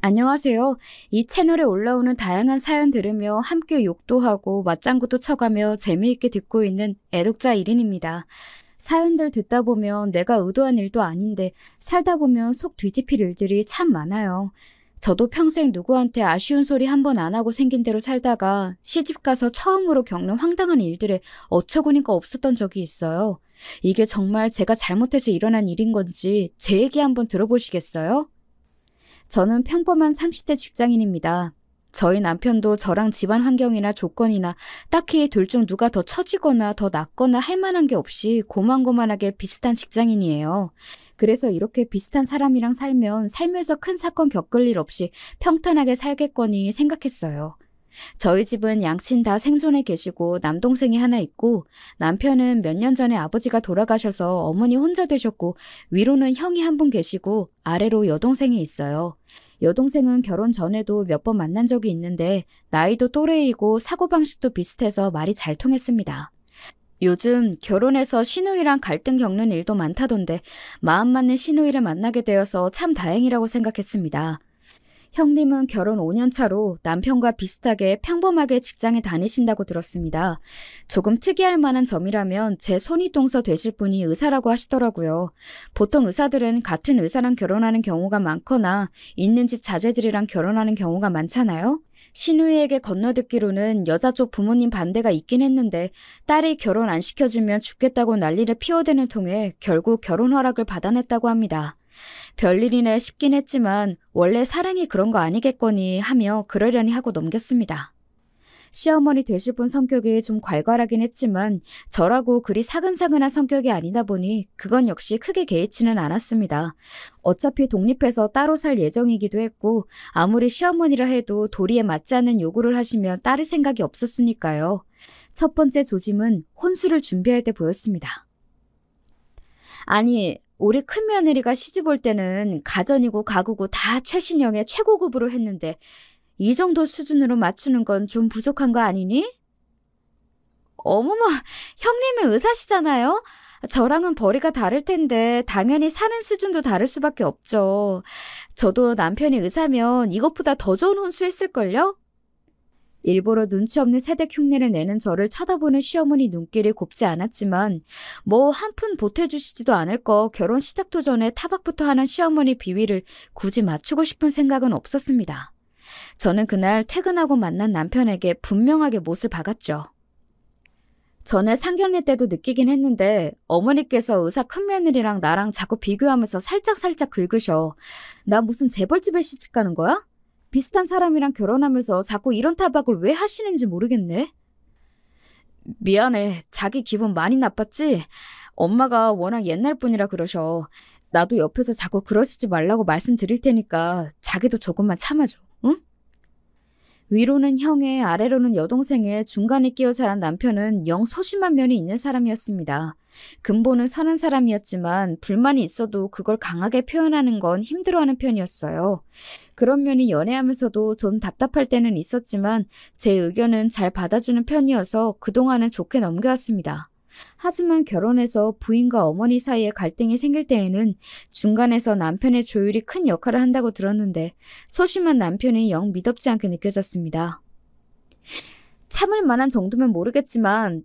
안녕하세요. 이 채널에 올라오는 다양한 사연 들으며 함께 욕도 하고 맞장구도 쳐가며 재미있게 듣고 있는 애독자 1인입니다. 사연들 듣다 보면 내가 의도한 일도 아닌데 살다 보면 속 뒤집힐 일들이 참 많아요. 저도 평생 누구한테 아쉬운 소리 한 번 안 하고 생긴 대로 살다가 시집가서 처음으로 겪는 황당한 일들에 어처구니가 없었던 적이 있어요. 이게 정말 제가 잘못해서 일어난 일인 건지 제 얘기 한번 들어보시겠어요? 저는 평범한 30대 직장인입니다. 저희 남편도 저랑 집안 환경이나 조건이나 딱히 둘 중 누가 더 처지거나 더 낫거나 할 만한 게 없이 고만고만하게 비슷한 직장인이에요. 그래서 이렇게 비슷한 사람이랑 살면 살면서 큰 사건 겪을 일 없이 평탄하게 살겠거니 생각했어요. 저희 집은 양친 다 생존해 계시고 남동생이 하나 있고 남편은 몇 년 전에 아버지가 돌아가셔서 어머니 혼자 되셨고 위로는 형이 한 분 계시고 아래로 여동생이 있어요. 여동생은 결혼 전에도 몇 번 만난 적이 있는데 나이도 또래이고 사고방식도 비슷해서 말이 잘 통했습니다. 요즘 결혼해서 시누이랑 갈등 겪는 일도 많다던데 마음 맞는 시누이를 만나게 되어서 참 다행이라고 생각했습니다. 형님은 결혼 5년 차로 남편과 비슷하게 평범하게 직장에 다니신다고 들었습니다. 조금 특이할 만한 점이라면 제 손윗동서 되실 분이 의사라고 하시더라고요. 보통 의사들은 같은 의사랑 결혼하는 경우가 많거나 있는 집 자제들이랑 결혼하는 경우가 많잖아요. 시누이에게 건너듣기로는 여자 쪽 부모님 반대가 있긴 했는데 딸이 결혼 안 시켜주면 죽겠다고 난리를 피워대는 통에 결국 결혼 허락을 받아냈다고 합니다. 별일이네 싶긴 했지만 원래 사랑이 그런 거 아니겠거니 하며 그러려니 하고 넘겼습니다. 시어머니 되실 분 성격이 좀 괄괄하긴 했지만 저라고 그리 사근사근한 성격이 아니다 보니 그건 역시 크게 개의치는 않았습니다. 어차피 독립해서 따로 살 예정이기도 했고 아무리 시어머니라 해도 도리에 맞지 않는 요구를 하시면 따를 생각이 없었으니까요. 첫 번째 조짐은 혼수를 준비할 때 보였습니다. 아니, 우리 큰며느리가 시집 올 때는 가전이고 가구고 다 최신형의 최고급으로 했는데 이 정도 수준으로 맞추는 건 좀 부족한 거 아니니? 어머머, 형님은 의사시잖아요? 저랑은 벌이가 다를 텐데 당연히 사는 수준도 다를 수밖에 없죠. 저도 남편이 의사면 이것보다 더 좋은 혼수했을걸요? 일부러 눈치 없는 세대 흉내를 내는 저를 쳐다보는 시어머니 눈길이 곱지 않았지만 뭐 한 푼 보태주시지도 않을 거 결혼 시작도 전에 타박부터 하는 시어머니 비위를 굳이 맞추고 싶은 생각은 없었습니다. 저는 그날 퇴근하고 만난 남편에게 분명하게 못을 박았죠. 전에 상견례 때도 느끼긴 했는데 어머니께서 의사 큰며느리랑 나랑 자꾸 비교하면서 살짝 긁으셔. 나 무슨 재벌집에 시집 가는 거야? 비슷한 사람이랑 결혼하면서 자꾸 이런 타박을 왜 하시는지 모르겠네. 미안해. 자기 기분 많이 나빴지? 엄마가 워낙 옛날 분이라 그러셔. 나도 옆에서 자꾸 그러시지 말라고 말씀드릴 테니까 자기도 조금만 참아줘. 응? 위로는 형에 아래로는 여동생에 중간에 끼어 자란 남편은 영 소심한 면이 있는 사람이었습니다. 근본은 선한 사람이었지만 불만이 있어도 그걸 강하게 표현하는 건 힘들어하는 편이었어요. 그런 면이 연애하면서도 좀 답답할 때는 있었지만 제 의견은 잘 받아주는 편이어서 그동안은 좋게 넘겨왔습니다. 하지만 결혼해서 부인과 어머니 사이에 갈등이 생길 때에는 중간에서 남편의 조율이 큰 역할을 한다고 들었는데 소심한 남편이 영 미덥지 않게 느껴졌습니다. 참을 만한 정도면 모르겠지만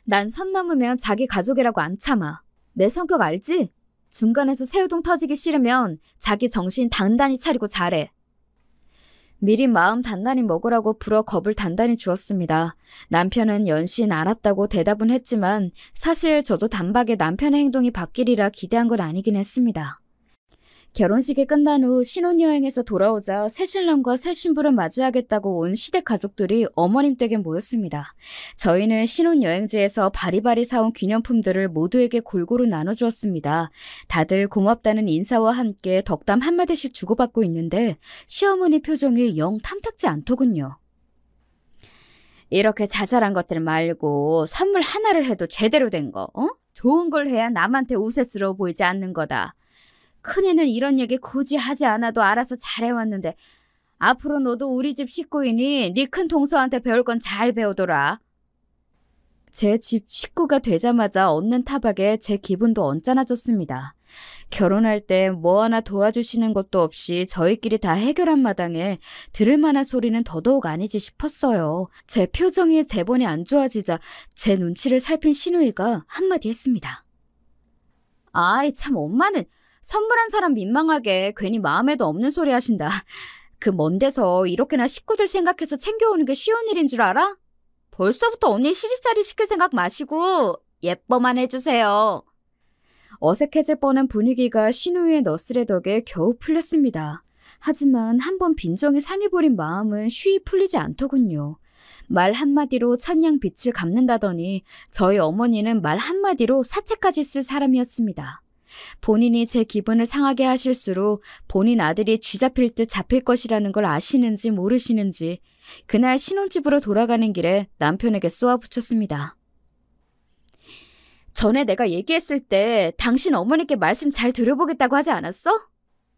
난 선 넘으면 자기 가족이라고 안 참아. 내 성격 알지? 중간에서 새우동 터지기 싫으면 자기 정신 단단히 차리고 잘해. 미리 마음 단단히 먹으라고 불어 겁을 단단히 주었습니다. 남편은 연신 알았다고 대답은 했지만 사실 저도 단박에 남편의 행동이 바뀌리라 기대한 건 아니긴 했습니다. 결혼식이 끝난 후 신혼여행에서 돌아오자 새신랑과 새신부를 맞이하겠다고 온 시댁 가족들이 어머님 댁에 모였습니다. 저희는 신혼여행지에서 바리바리 사온 기념품들을 모두에게 골고루 나눠주었습니다. 다들 고맙다는 인사와 함께 덕담 한마디씩 주고받고 있는데 시어머니 표정이 영 탐탁지 않더군요. 이렇게 자잘한 것들 말고 선물 하나를 해도 제대로 된 거, 좋은 걸 해야 남한테 우세스러워 보이지 않는 거다. 큰애는 이런 얘기 굳이 하지 않아도 알아서 잘해왔는데 앞으로 너도 우리 집 식구이니 네 큰 동서한테 배울 건 잘 배우더라. 제 집 식구가 되자마자 얻는 타박에 제 기분도 언짢아졌습니다. 결혼할 때 뭐 하나 도와주시는 것도 없이 저희끼리 다 해결한 마당에 들을 만한 소리는 더더욱 아니지 싶었어요. 제 표정이 대번이 안 좋아지자 제 눈치를 살핀 신우이가 한마디 했습니다. 아이 참 엄마는 선물한 사람 민망하게 괜히 마음에도 없는 소리 하신다. 그 먼 데서 이렇게나 식구들 생각해서 챙겨오는 게 쉬운 일인 줄 알아? 벌써부터 언니 시집살이 시킬 생각 마시고 예뻐만 해주세요. 어색해질 뻔한 분위기가 신우이의 너스레 덕에 겨우 풀렸습니다. 하지만 한번 빈정이 상해버린 마음은 쉬이 풀리지 않더군요. 말 한마디로 천냥 빛을 갚는다더니 저희 어머니는 말 한마디로 사채까지 쓸 사람이었습니다. 본인이 제 기분을 상하게 하실수록 본인 아들이 쥐잡힐 듯 잡힐 것이라는 걸 아시는지 모르시는지 그날 신혼집으로 돌아가는 길에 남편에게 쏘아붙였습니다. 전에 내가 얘기했을 때 당신 어머니께 말씀 잘 들어보겠다고 하지 않았어?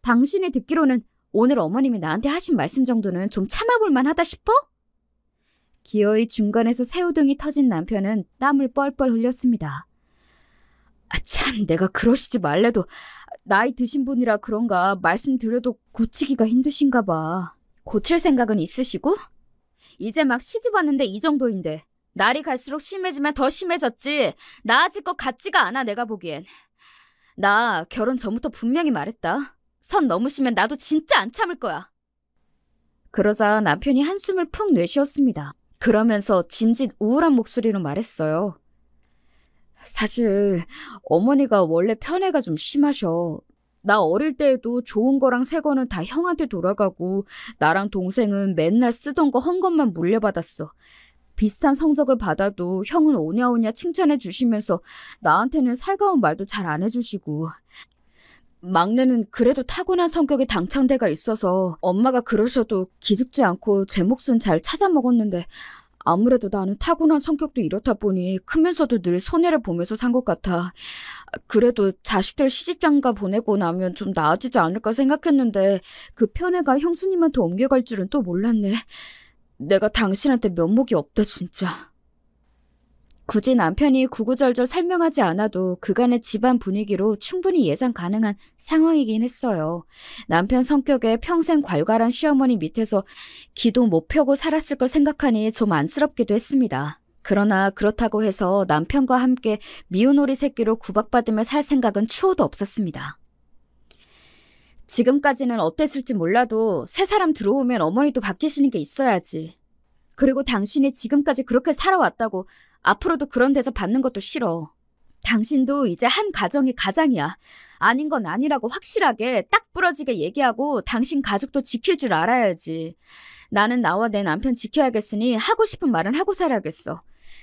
당신이 듣기로는 오늘 어머님이 나한테 하신 말씀 정도는 좀 참아볼 만하다 싶어? 기어이 중간에서 새우등이 터진 남편은 땀을 뻘뻘 흘렸습니다. 참 내가 그러시지 말래도 나이 드신 분이라 그런가 말씀드려도 고치기가 힘드신가 봐. 고칠 생각은 있으시고? 이제 막 시집 왔는데 이 정도인데 날이 갈수록 심해지면 더 심해졌지 나아질 것 같지가 않아 내가 보기엔. 나 결혼 전부터 분명히 말했다. 선 넘으시면 나도 진짜 안 참을 거야. 그러자 남편이 한숨을 푹 내쉬었습니다. 그러면서 짐짓 우울한 목소리로 말했어요. 사실 어머니가 원래 편애가 좀 심하셔. 나 어릴 때에도 좋은 거랑 새 거는 다 형한테 돌아가고 나랑 동생은 맨날 쓰던 거 헌 것만 물려받았어. 비슷한 성적을 받아도 형은 오냐오냐 칭찬해 주시면서 나한테는 살가운 말도 잘 안 해주시고 막내는 그래도 타고난 성격에 당창대가 있어서 엄마가 그러셔도 기죽지 않고 제 몫은 잘 찾아 먹었는데 아무래도 나는 타고난 성격도 이렇다 보니 크면서도 늘 손해를 보면서 산 것 같아. 그래도 자식들 시집장가 보내고 나면 좀 나아지지 않을까 생각했는데 그 편애가 형수님한테 옮겨갈 줄은 또 몰랐네. 내가 당신한테 면목이 없다 진짜. 굳이 남편이 구구절절 설명하지 않아도 그간의 집안 분위기로 충분히 예상 가능한 상황이긴 했어요. 남편 성격에 평생 괄괄한 시어머니 밑에서 기도 못 펴고 살았을 걸 생각하니 좀 안쓰럽기도 했습니다. 그러나 그렇다고 해서 남편과 함께 미운 오리 새끼로 구박받으며 살 생각은 추호도 없었습니다. 지금까지는 어땠을지 몰라도 새 사람 들어오면 어머니도 바뀌시는 게 있어야지. 그리고 당신이 지금까지 그렇게 살아왔다고 앞으로도 그런 대접 받는 것도 싫어. 당신도 이제 한 가정이 가장이야. 아닌 건 아니라고 확실하게 딱 부러지게 얘기하고 당신 가족도 지킬 줄 알아야지. 나는 나와 내 남편 지켜야겠으니 하고 싶은 말은 하고 살아야겠어.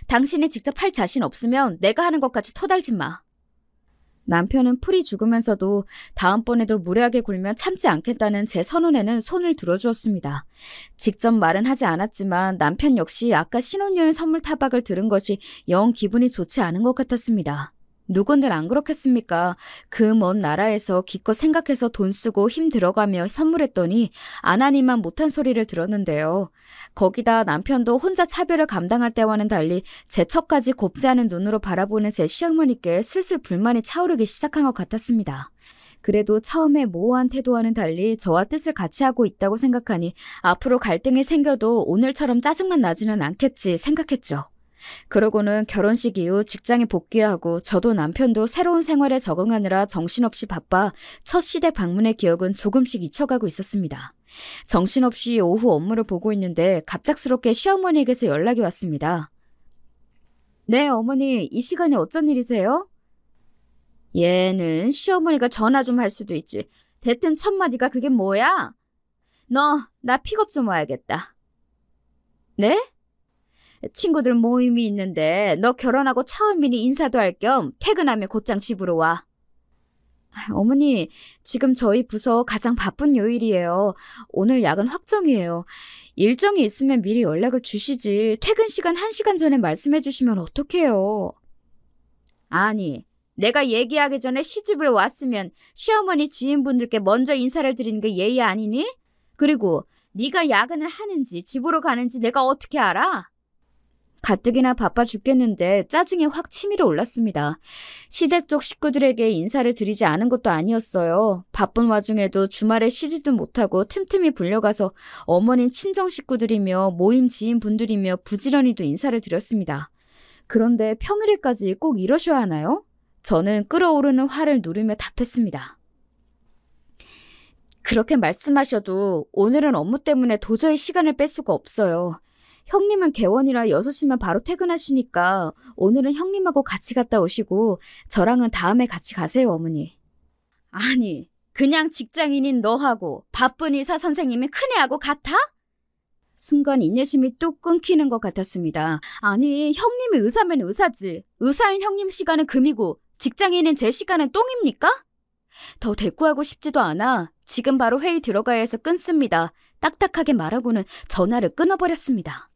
당신이 직접 할 자신 없으면 내가 하는 것까지 토달지 마. 남편은 풀이 죽으면서도 다음번에도 무례하게 굴면 참지 않겠다는 제 선언에는 손을 들어주었습니다. 직접 말은 하지 않았지만 남편 역시 아까 신혼여행 선물 타박을 들은 것이 영 기분이 좋지 않은 것 같았습니다. 누군들 안 그렇겠습니까? 그 먼 나라에서 기껏 생각해서 돈 쓰고 힘 들어가며 선물했더니 안 하니만 못한 소리를 들었는데요. 거기다 남편도 혼자 차별을 감당할 때와는 달리 제 척까지 곱지 않은 눈으로 바라보는 제 시어머니께 슬슬 불만이 차오르기 시작한 것 같았습니다. 그래도 처음에 모호한 태도와는 달리 저와 뜻을 같이 하고 있다고 생각하니 앞으로 갈등이 생겨도 오늘처럼 짜증만 나지는 않겠지 생각했죠. 그러고는 결혼식 이후 직장에 복귀하고 저도 남편도 새로운 생활에 적응하느라 정신없이 바빠 첫 시댁 방문의 기억은 조금씩 잊혀가고 있었습니다. 정신없이 오후 업무를 보고 있는데 갑작스럽게 시어머니에게서 연락이 왔습니다. 네, 어머니, 이 시간에 어쩐 일이세요? 얘는 시어머니가 전화 좀 할 수도 있지. 대뜸 첫마디가 그게 뭐야? 나 픽업 좀 와야겠다. 네? 친구들 모임이 있는데 너 결혼하고 처음이니 인사도 할 겸 퇴근하면 곧장 집으로 와. 어머니, 지금 저희 부서 가장 바쁜 요일이에요. 오늘 야근 확정이에요. 일정이 있으면 미리 연락을 주시지. 퇴근 시간 1시간 전에 말씀해 주시면 어떡해요. 아니, 내가 얘기하기 전에 시집을 왔으면 시어머니 지인분들께 먼저 인사를 드리는 게 예의 아니니? 그리고 네가 야근을 하는지 집으로 가는지 내가 어떻게 알아? 가뜩이나 바빠 죽겠는데 짜증이 확 치밀어 올랐습니다. 시댁 쪽 식구들에게 인사를 드리지 않은 것도 아니었어요. 바쁜 와중에도 주말에 쉬지도 못하고 틈틈이 불려가서 어머님 친정 식구들이며 모임 지인분들이며 부지런히도 인사를 드렸습니다. 그런데 평일에까지 꼭 이러셔야 하나요? 저는 끓어오르는 화를 누르며 답했습니다. 그렇게 말씀하셔도 오늘은 업무 때문에 도저히 시간을 뺄 수가 없어요. 형님은 개원이라 6시면 바로 퇴근하시니까 오늘은 형님하고 같이 갔다 오시고 저랑은 다음에 같이 가세요, 어머니. 아니, 그냥 직장인인 너하고 바쁜 의사 선생님이 큰애하고 같아? 순간 인내심이 뚝 끊기는 것 같았습니다. 아니, 형님이 의사면 의사지. 의사인 형님 시간은 금이고 직장인인 제 시간은 똥입니까? 더 대꾸하고 싶지도 않아 지금 바로 회의 들어가야 해서 끊습니다. 딱딱하게 말하고는 전화를 끊어버렸습니다.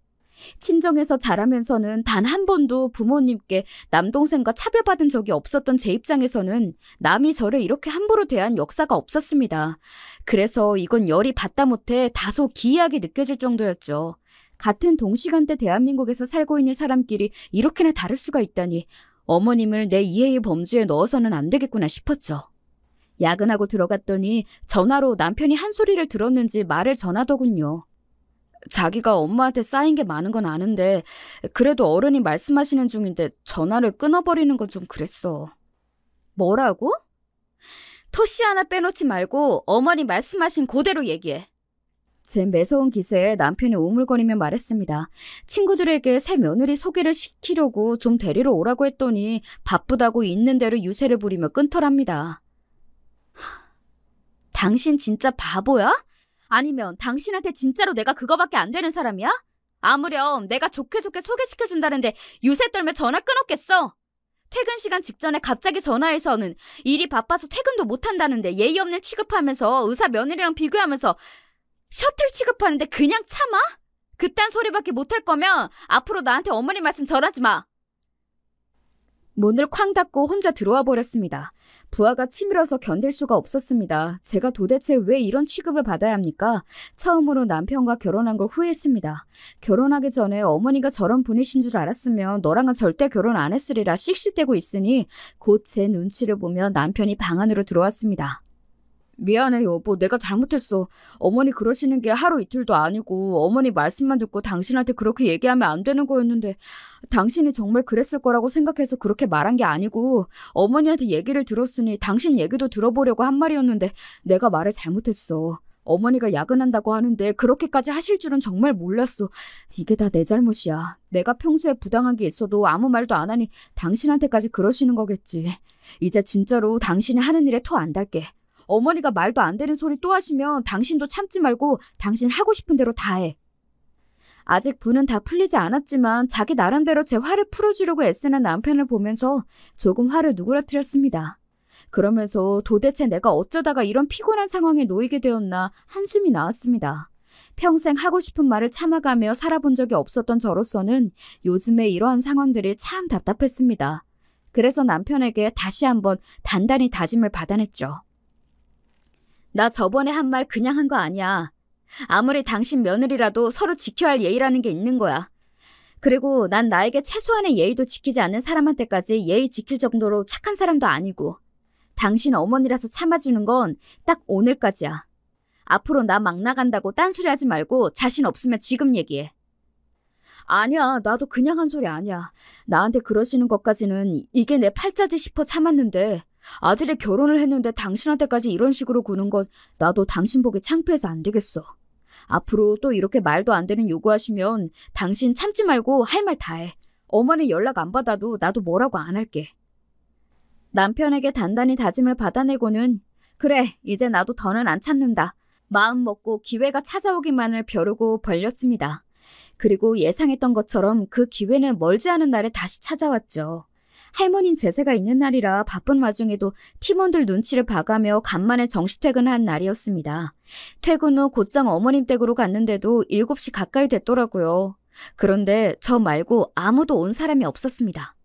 친정에서 자라면서는 단 한 번도 부모님께 남동생과 차별받은 적이 없었던 제 입장에서는 남이 저를 이렇게 함부로 대한 역사가 없었습니다. 그래서 이건 열이 받다 못해 다소 기이하게 느껴질 정도였죠. 같은 동시간대 대한민국에서 살고 있는 사람끼리 이렇게나 다를 수가 있다니 어머님을 내 이해의 범주에 넣어서는 안 되겠구나 싶었죠. 야근하고 들어갔더니 전화로 남편이 한 소리를 들었는지 말을 전하더군요. 자기가 엄마한테 쌓인 게 많은 건 아는데 그래도 어른이 말씀하시는 중인데 전화를 끊어버리는 건 좀 그랬어. 뭐라고? 토씨 하나 빼놓지 말고 어머니 말씀하신 그대로 얘기해. 제 매서운 기세에 남편이 우물거리며 말했습니다. 친구들에게 새 며느리 소개를 시키려고 좀 데리러 오라고 했더니 바쁘다고 있는 대로 유세를 부리며 끊더랍니다. 당신 진짜 바보야? 아니면 당신한테 진짜로 내가 그거밖에 안 되는 사람이야? 아무렴 내가 좋게 소개시켜준다는데 유세 떨며 전화 끊었겠어. 퇴근 시간 직전에 갑자기 전화해서는 일이 바빠서 퇴근도 못한다는데 예의 없는 취급하면서 의사 며느리랑 비교하면서 셔틀 취급하는데 그냥 참아? 그딴 소리밖에 못할 거면 앞으로 나한테 어머니 말씀 전하지 마. 문을 쾅 닫고 혼자 들어와 버렸습니다. 부하가 치밀어서 견딜 수가 없었습니다. 제가 도대체 왜 이런 취급을 받아야 합니까? 처음으로 남편과 결혼한 걸 후회했습니다. 결혼하기 전에 어머니가 저런 분이신 줄 알았으면 너랑은 절대 결혼 안 했으리라 씩씩대고 있으니 곧 제 눈치를 보며 남편이 방 안으로 들어왔습니다. 미안해 여보, 내가 잘못했어. 어머니 그러시는 게 하루 이틀도 아니고 어머니 말씀만 듣고 당신한테 그렇게 얘기하면 안 되는 거였는데 당신이 정말 그랬을 거라고 생각해서 그렇게 말한 게 아니고 어머니한테 얘기를 들었으니 당신 얘기도 들어보려고 한 말이었는데 내가 말을 잘못했어. 어머니가 야근한다고 하는데 그렇게까지 하실 줄은 정말 몰랐어. 이게 다 내 잘못이야. 내가 평소에 부당한 게 있어도 아무 말도 안 하니 당신한테까지 그러시는 거겠지. 이제 진짜로 당신이 하는 일에 토 안 달게. 어머니가 말도 안 되는 소리 또 하시면 당신도 참지 말고 당신 하고 싶은 대로 다 해. 아직 분은 다 풀리지 않았지만 자기 나름대로 제 화를 풀어주려고 애쓰는 남편을 보면서 조금 화를 누그러뜨렸습니다. 그러면서 도대체 내가 어쩌다가 이런 피곤한 상황에 놓이게 되었나 한숨이 나왔습니다. 평생 하고 싶은 말을 참아가며 살아본 적이 없었던 저로서는 요즘에 이러한 상황들이 참 답답했습니다. 그래서 남편에게 다시 한번 단단히 다짐을 받아냈죠. 나 저번에 한 말 그냥 한 거 아니야. 아무리 당신 며느리라도 서로 지켜야 할 예의라는 게 있는 거야. 그리고 난 나에게 최소한의 예의도 지키지 않는 사람한테까지 예의 지킬 정도로 착한 사람도 아니고 당신 어머니라서 참아주는 건 딱 오늘까지야. 앞으로 나 막 나간다고 딴소리 하지 말고 자신 없으면 지금 얘기해. 아니야, 나도 그냥 한 소리 아니야. 나한테 그러시는 것까지는 이게 내 팔자지 싶어 참았는데 아들이 결혼을 했는데 당신한테까지 이런 식으로 구는 건 나도 당신 보기 창피해서 안 되겠어. 앞으로 또 이렇게 말도 안 되는 요구하시면 당신 참지 말고 할 말 다 해. 어머니 연락 안 받아도 나도 뭐라고 안 할게. 남편에게 단단히 다짐을 받아내고는 그래, 이제 나도 더는 안 참는다. 마음 먹고 기회가 찾아오기만을 벼르고 벌렸습니다. 그리고 예상했던 것처럼 그 기회는 멀지 않은 날에 다시 찾아왔죠. 할머님 제사가 있는 날이라 바쁜 와중에도 팀원들 눈치를 봐가며 간만에 정시퇴근한 날이었습니다. 퇴근 후 곧장 어머님 댁으로 갔는데도 7시 가까이 됐더라고요. 그런데 저 말고 아무도 온 사람이 없었습니다.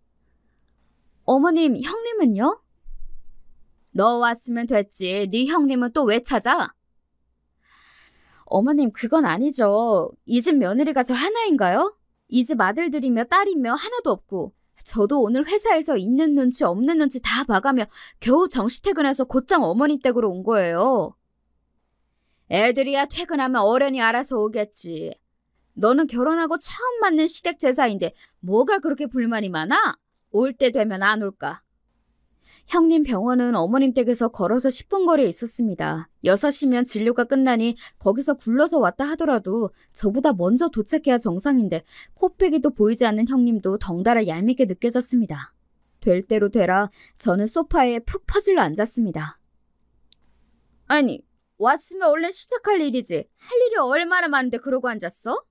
어머님, 형님은요? 너 왔으면 됐지. 네 형님은 또 왜 찾아? 어머님, 그건 아니죠. 이 집 며느리가 저 하나인가요? 이 집 아들들이며 딸이며 하나도 없고 저도 오늘 회사에서 있는 눈치 없는 눈치 다 봐가며 겨우 정시퇴근해서 곧장 어머님 댁으로 온 거예요. 애들이야 퇴근하면 어련히 알아서 오겠지. 너는 결혼하고 처음 맞는 시댁 제사인데 뭐가 그렇게 불만이 많아? 올 때 되면 안 올까? 형님 병원은 어머님 댁에서 걸어서 10분 거리에 있었습니다. 6시면 진료가 끝나니 거기서 굴러서 왔다 하더라도 저보다 먼저 도착해야 정상인데 코빼기도 보이지 않는 형님도 덩달아 얄밉게 느껴졌습니다. 될 대로 되라 저는 소파에 푹 퍼질러 앉았습니다. 아니, 왔으면 얼른 시작할 일이지. 할 일이 얼마나 많은데 그러고 앉았어?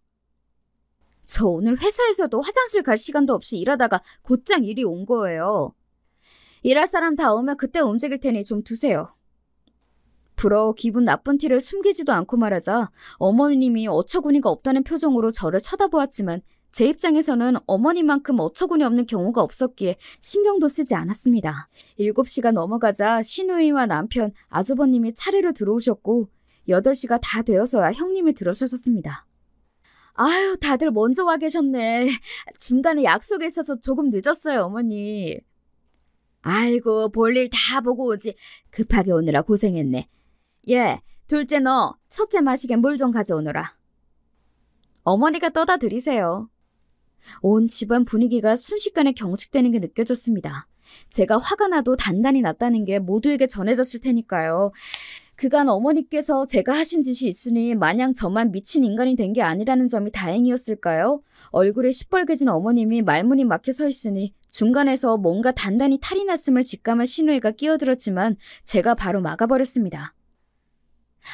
저 오늘 회사에서도 화장실 갈 시간도 없이 일하다가 곧장 일이 온 거예요. 일할 사람 다 오면 그때 움직일 테니 좀 두세요. 부러워 기분 나쁜 티를 숨기지도 않고 말하자 어머님이 어처구니가 없다는 표정으로 저를 쳐다보았지만 제 입장에서는 어머니만큼 어처구니 없는 경우가 없었기에 신경도 쓰지 않았습니다. 7시가 넘어가자 시누이와 남편, 아주버님이 차례로 들어오셨고 8시가 다 되어서야 형님이 들어서셨습니다. 아유, 다들 먼저 와 계셨네. 중간에 약속이 있어서 조금 늦었어요, 어머니. 아이고, 볼일 다 보고 오지. 급하게 오느라 고생했네. 예, 둘째 너 첫째 마시게 물 좀 가져오너라. 어머니가 떠다 드리세요. 온 집안 분위기가 순식간에 경직되는 게 느껴졌습니다. 제가 화가 나도 단단히 났다는 게 모두에게 전해졌을 테니까요. 그간 어머니께서 제가 하신 짓이 있으니 마냥 저만 미친 인간이 된 게 아니라는 점이 다행이었을까요? 얼굴에 시뻘개진 어머님이 말문이 막혀 서 있으니 중간에서 뭔가 단단히 탈이 났음을 직감한 시누이가 끼어들었지만 제가 바로 막아버렸습니다.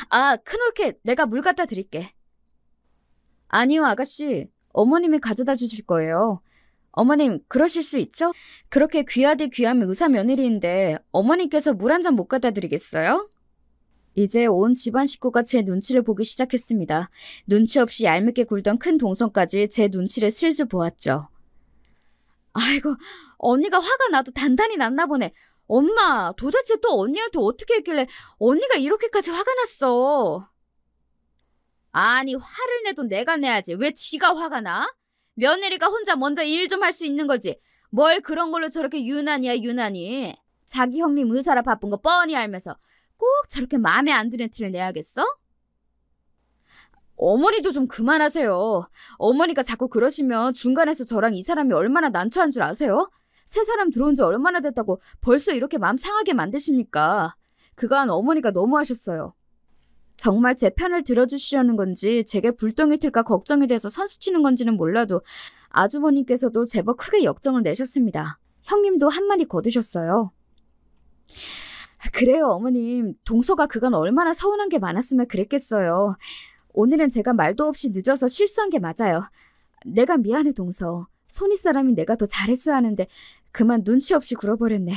아, 큰올케 내가 물 갖다 드릴게. 아니요, 아가씨. 어머님이 가져다 주실 거예요. 어머님, 그러실 수 있죠? 그렇게 귀하디 귀한 의사 며느리인데 어머님께서 물 한 잔 못 갖다 드리겠어요? 이제 온 집안 식구가 제 눈치를 보기 시작했습니다. 눈치 없이 얄밉게 굴던 큰 동성까지 제 눈치를 슬슬 보았죠. 아이고, 언니가 화가 나도 단단히 났나 보네. 엄마, 도대체 또 언니한테 어떻게 했길래 언니가 이렇게까지 화가 났어? 아니, 화를 내도 내가 내야지. 왜 지가 화가 나? 며느리가 혼자 먼저 일 좀 할 수 있는 거지. 뭘 그런 걸로 저렇게 유난이야, 유난히. 자기 형님 의사라 바쁜 거 뻔히 알면서 꼭 저렇게 마음에 안 드는 티를 내야겠어? 어머니도 좀 그만하세요. 어머니가 자꾸 그러시면 중간에서 저랑 이 사람이 얼마나 난처한 줄 아세요? 새 사람 들어온 지 얼마나 됐다고 벌써 이렇게 마음 상하게 만드십니까? 그간 어머니가 너무하셨어요. 정말 제 편을 들어주시려는 건지 제게 불똥이 튈까 걱정이 돼서 선수치는 건지는 몰라도 아주버님께서도 제법 크게 역정을 내셨습니다. 형님도 한마디 거두셨어요. 그래요, 어머님. 동서가 그간 얼마나 서운한 게 많았으면 그랬겠어요. 오늘은 제가 말도 없이 늦어서 실수한 게 맞아요. 내가 미안해, 동서. 손윗사람이 내가 더 잘했어야 하는데 그만 눈치 없이 굴어버렸네.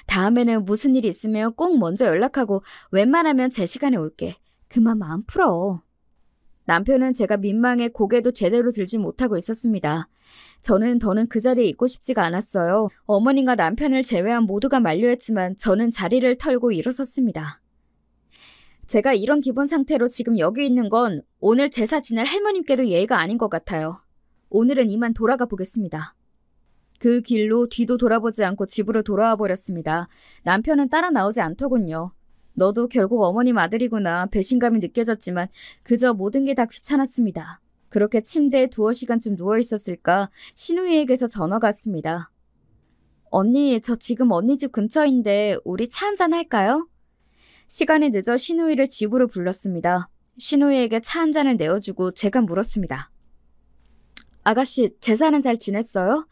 다음에는 무슨 일이 있으면 꼭 먼저 연락하고 웬만하면 제 시간에 올게. 그만 마음 풀어. 남편은 제가 민망해 고개도 제대로 들지 못하고 있었습니다. 저는 더는 그 자리에 있고 싶지가 않았어요. 어머님과 남편을 제외한 모두가 만류했지만 저는 자리를 털고 일어섰습니다. 제가 이런 기분 상태로 지금 여기 있는 건 오늘 제사 지낼 할머님께도 예의가 아닌 것 같아요. 오늘은 이만 돌아가 보겠습니다. 그 길로 뒤도 돌아보지 않고 집으로 돌아와 버렸습니다. 남편은 따라 나오지 않더군요. 너도 결국 어머님 아들이구나 배신감이 느껴졌지만 그저 모든 게 다 귀찮았습니다. 그렇게 침대에 2시간쯤 누워있었을까 시누이에게서 전화가 왔습니다. 언니, 저 지금 언니 집 근처인데 우리 차 한잔 할까요? 시간이 늦어 시누이를 집으로 불렀습니다. 시누이에게 차 한 잔을 내어주고 제가 물었습니다. 아가씨, 제사는 잘 지냈어요?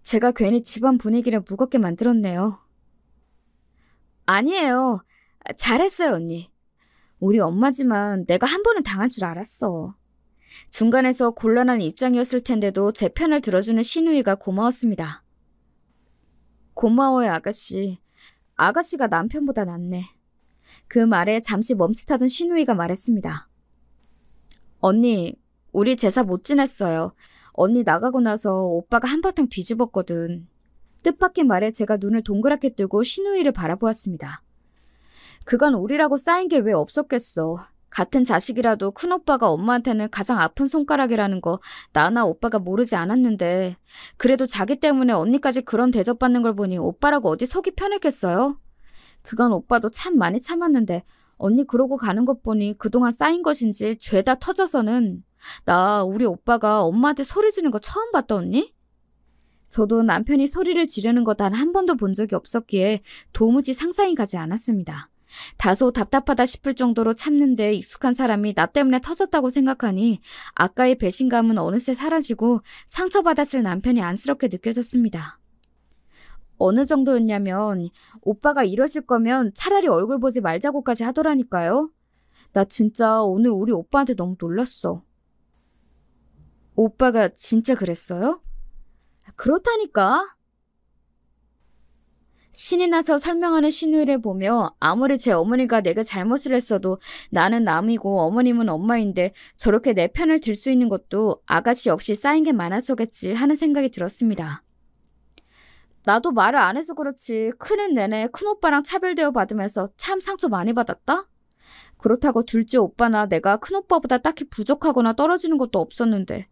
제가 괜히 집안 분위기를 무겁게 만들었네요. 아니에요. 잘했어요, 언니. 우리 엄마지만 내가 한 번은 당할 줄 알았어. 중간에서 곤란한 입장이었을 텐데도 제 편을 들어주는 시누이가 고마웠습니다. 고마워요, 아가씨. 아가씨가 남편보다 낫네. 그 말에 잠시 멈칫하던 시누이가 말했습니다. 언니, 우리 제사 못 지냈어요. 언니 나가고 나서 오빠가 한바탕 뒤집었거든. 뜻밖의 말에 제가 눈을 동그랗게 뜨고 시누이를 바라보았습니다. 그간 우리라고 쌓인 게 왜 없었겠어. 같은 자식이라도 큰오빠가 엄마한테는 가장 아픈 손가락이라는 거 나나 오빠가 모르지 않았는데 그래도 자기 때문에 언니까지 그런 대접받는 걸 보니 오빠라고 어디 속이 편했겠어요? 그건 오빠도 참 많이 참았는데 언니 그러고 가는 것 보니 그동안 쌓인 것인지 죄다 터져서는 나 우리 오빠가 엄마한테 소리 지르는 거 처음 봤다 언니? 저도 남편이 소리를 지르는 거 단 한 번도 본 적이 없었기에 도무지 상상이 가지 않았습니다. 다소 답답하다 싶을 정도로 참는데 익숙한 사람이 나 때문에 터졌다고 생각하니 아까의 배신감은 어느새 사라지고 상처받았을 남편이 안쓰럽게 느껴졌습니다. 어느 정도였냐면 오빠가 이러실 거면 차라리 얼굴 보지 말자고까지 하더라니까요. 나 진짜 오늘 우리 오빠한테 너무 놀랐어. 오빠가 진짜 그랬어요? 그렇다니까. 신이 나서 설명하는 신우이를 보며 아무리 제 어머니가 내가 잘못을 했어도 나는 남이고 어머님은 엄마인데 저렇게 내 편을 들 수 있는 것도 아가씨 역시 쌓인 게 많아서겠지 하는 생각이 들었습니다. 나도 말을 안 해서 그렇지 크는 내내 큰오빠랑 차별대우 받으면서 참 상처 많이 받았다? 그렇다고 둘째 오빠나 내가 큰오빠보다 딱히 부족하거나 떨어지는 것도 없었는데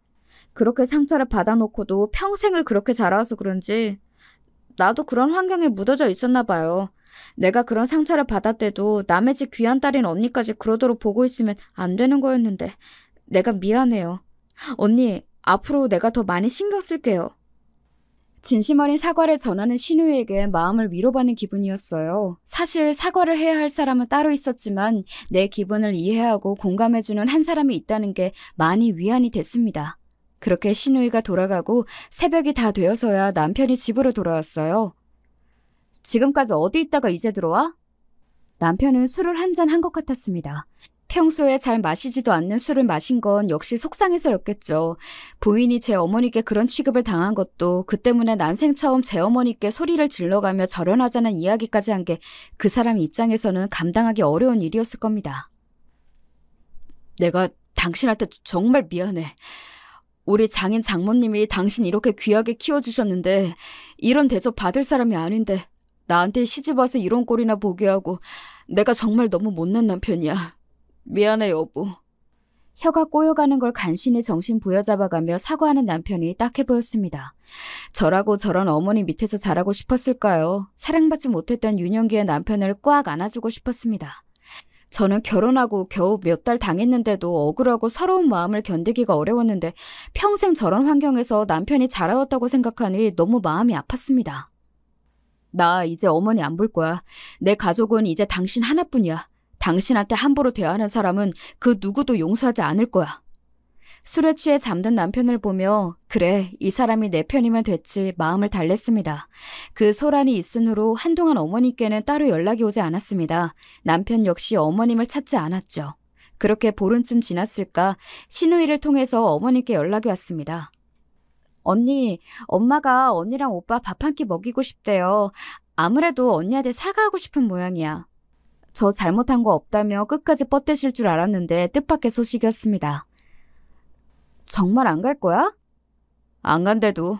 그렇게 상처를 받아놓고도 평생을 그렇게 자라와서 그런지 나도 그런 환경에 묻어져 있었나 봐요. 내가 그런 상처를 받았대도 남의 집 귀한 딸인 언니까지 그러도록 보고 있으면 안 되는 거였는데 내가 미안해요. 언니, 앞으로 내가 더 많이 신경 쓸게요. 진심 어린 사과를 전하는 신우이에게 마음을 위로받는 기분이었어요. 사실 사과를 해야 할 사람은 따로 있었지만 내 기분을 이해하고 공감해주는 한 사람이 있다는 게 많이 위안이 됐습니다. 그렇게 신우이가 돌아가고 새벽이 다 되어서야 남편이 집으로 돌아왔어요. 지금까지 어디 있다가 이제 들어와? 남편은 술을 한 잔 한 것 같았습니다. 평소에 잘 마시지도 않는 술을 마신 건 역시 속상해서였겠죠. 부인이 제 어머니께 그런 취급을 당한 것도 그 때문에 난생 처음 제 어머니께 소리를 질러가며 절연하자는 이야기까지 한 게 그 사람 입장에서는 감당하기 어려운 일이었을 겁니다. 내가 당신한테 정말 미안해. 우리 장인 장모님이 당신 이렇게 귀하게 키워주셨는데 이런 대접 받을 사람이 아닌데 나한테 시집와서 이런 꼴이나 보게 하고 내가 정말 너무 못난 남편이야. 미안해 여보. 혀가 꼬여가는 걸 간신히 정신 부여잡아가며 사과하는 남편이 딱해 보였습니다. 저라고 저런 어머니 밑에서 자라고 싶었을까요? 사랑받지 못했던 유년기의 남편을 꽉 안아주고 싶었습니다. 저는 결혼하고 겨우 몇 달 당했는데도 억울하고 서러운 마음을 견디기가 어려웠는데 평생 저런 환경에서 남편이 자라왔다고 생각하니 너무 마음이 아팠습니다. 나 이제 어머니 안 볼 거야. 내 가족은 이제 당신 하나뿐이야. 당신한테 함부로 대하는 사람은 그 누구도 용서하지 않을 거야. 술에 취해 잠든 남편을 보며 그래 이 사람이 내 편이면 됐지 마음을 달랬습니다. 그 소란이 있은 후로 한동안 어머니께는 따로 연락이 오지 않았습니다. 남편 역시 어머님을 찾지 않았죠. 그렇게 보름쯤 지났을까 신우이를 통해서 어머니께 연락이 왔습니다. 언니, 엄마가 언니랑 오빠 밥 한 끼 먹이고 싶대요. 아무래도 언니한테 사과하고 싶은 모양이야. 저 잘못한 거 없다며 끝까지 뻗대실 줄 알았는데 뜻밖의 소식이었습니다. 정말 안 갈 거야? 안 간대도.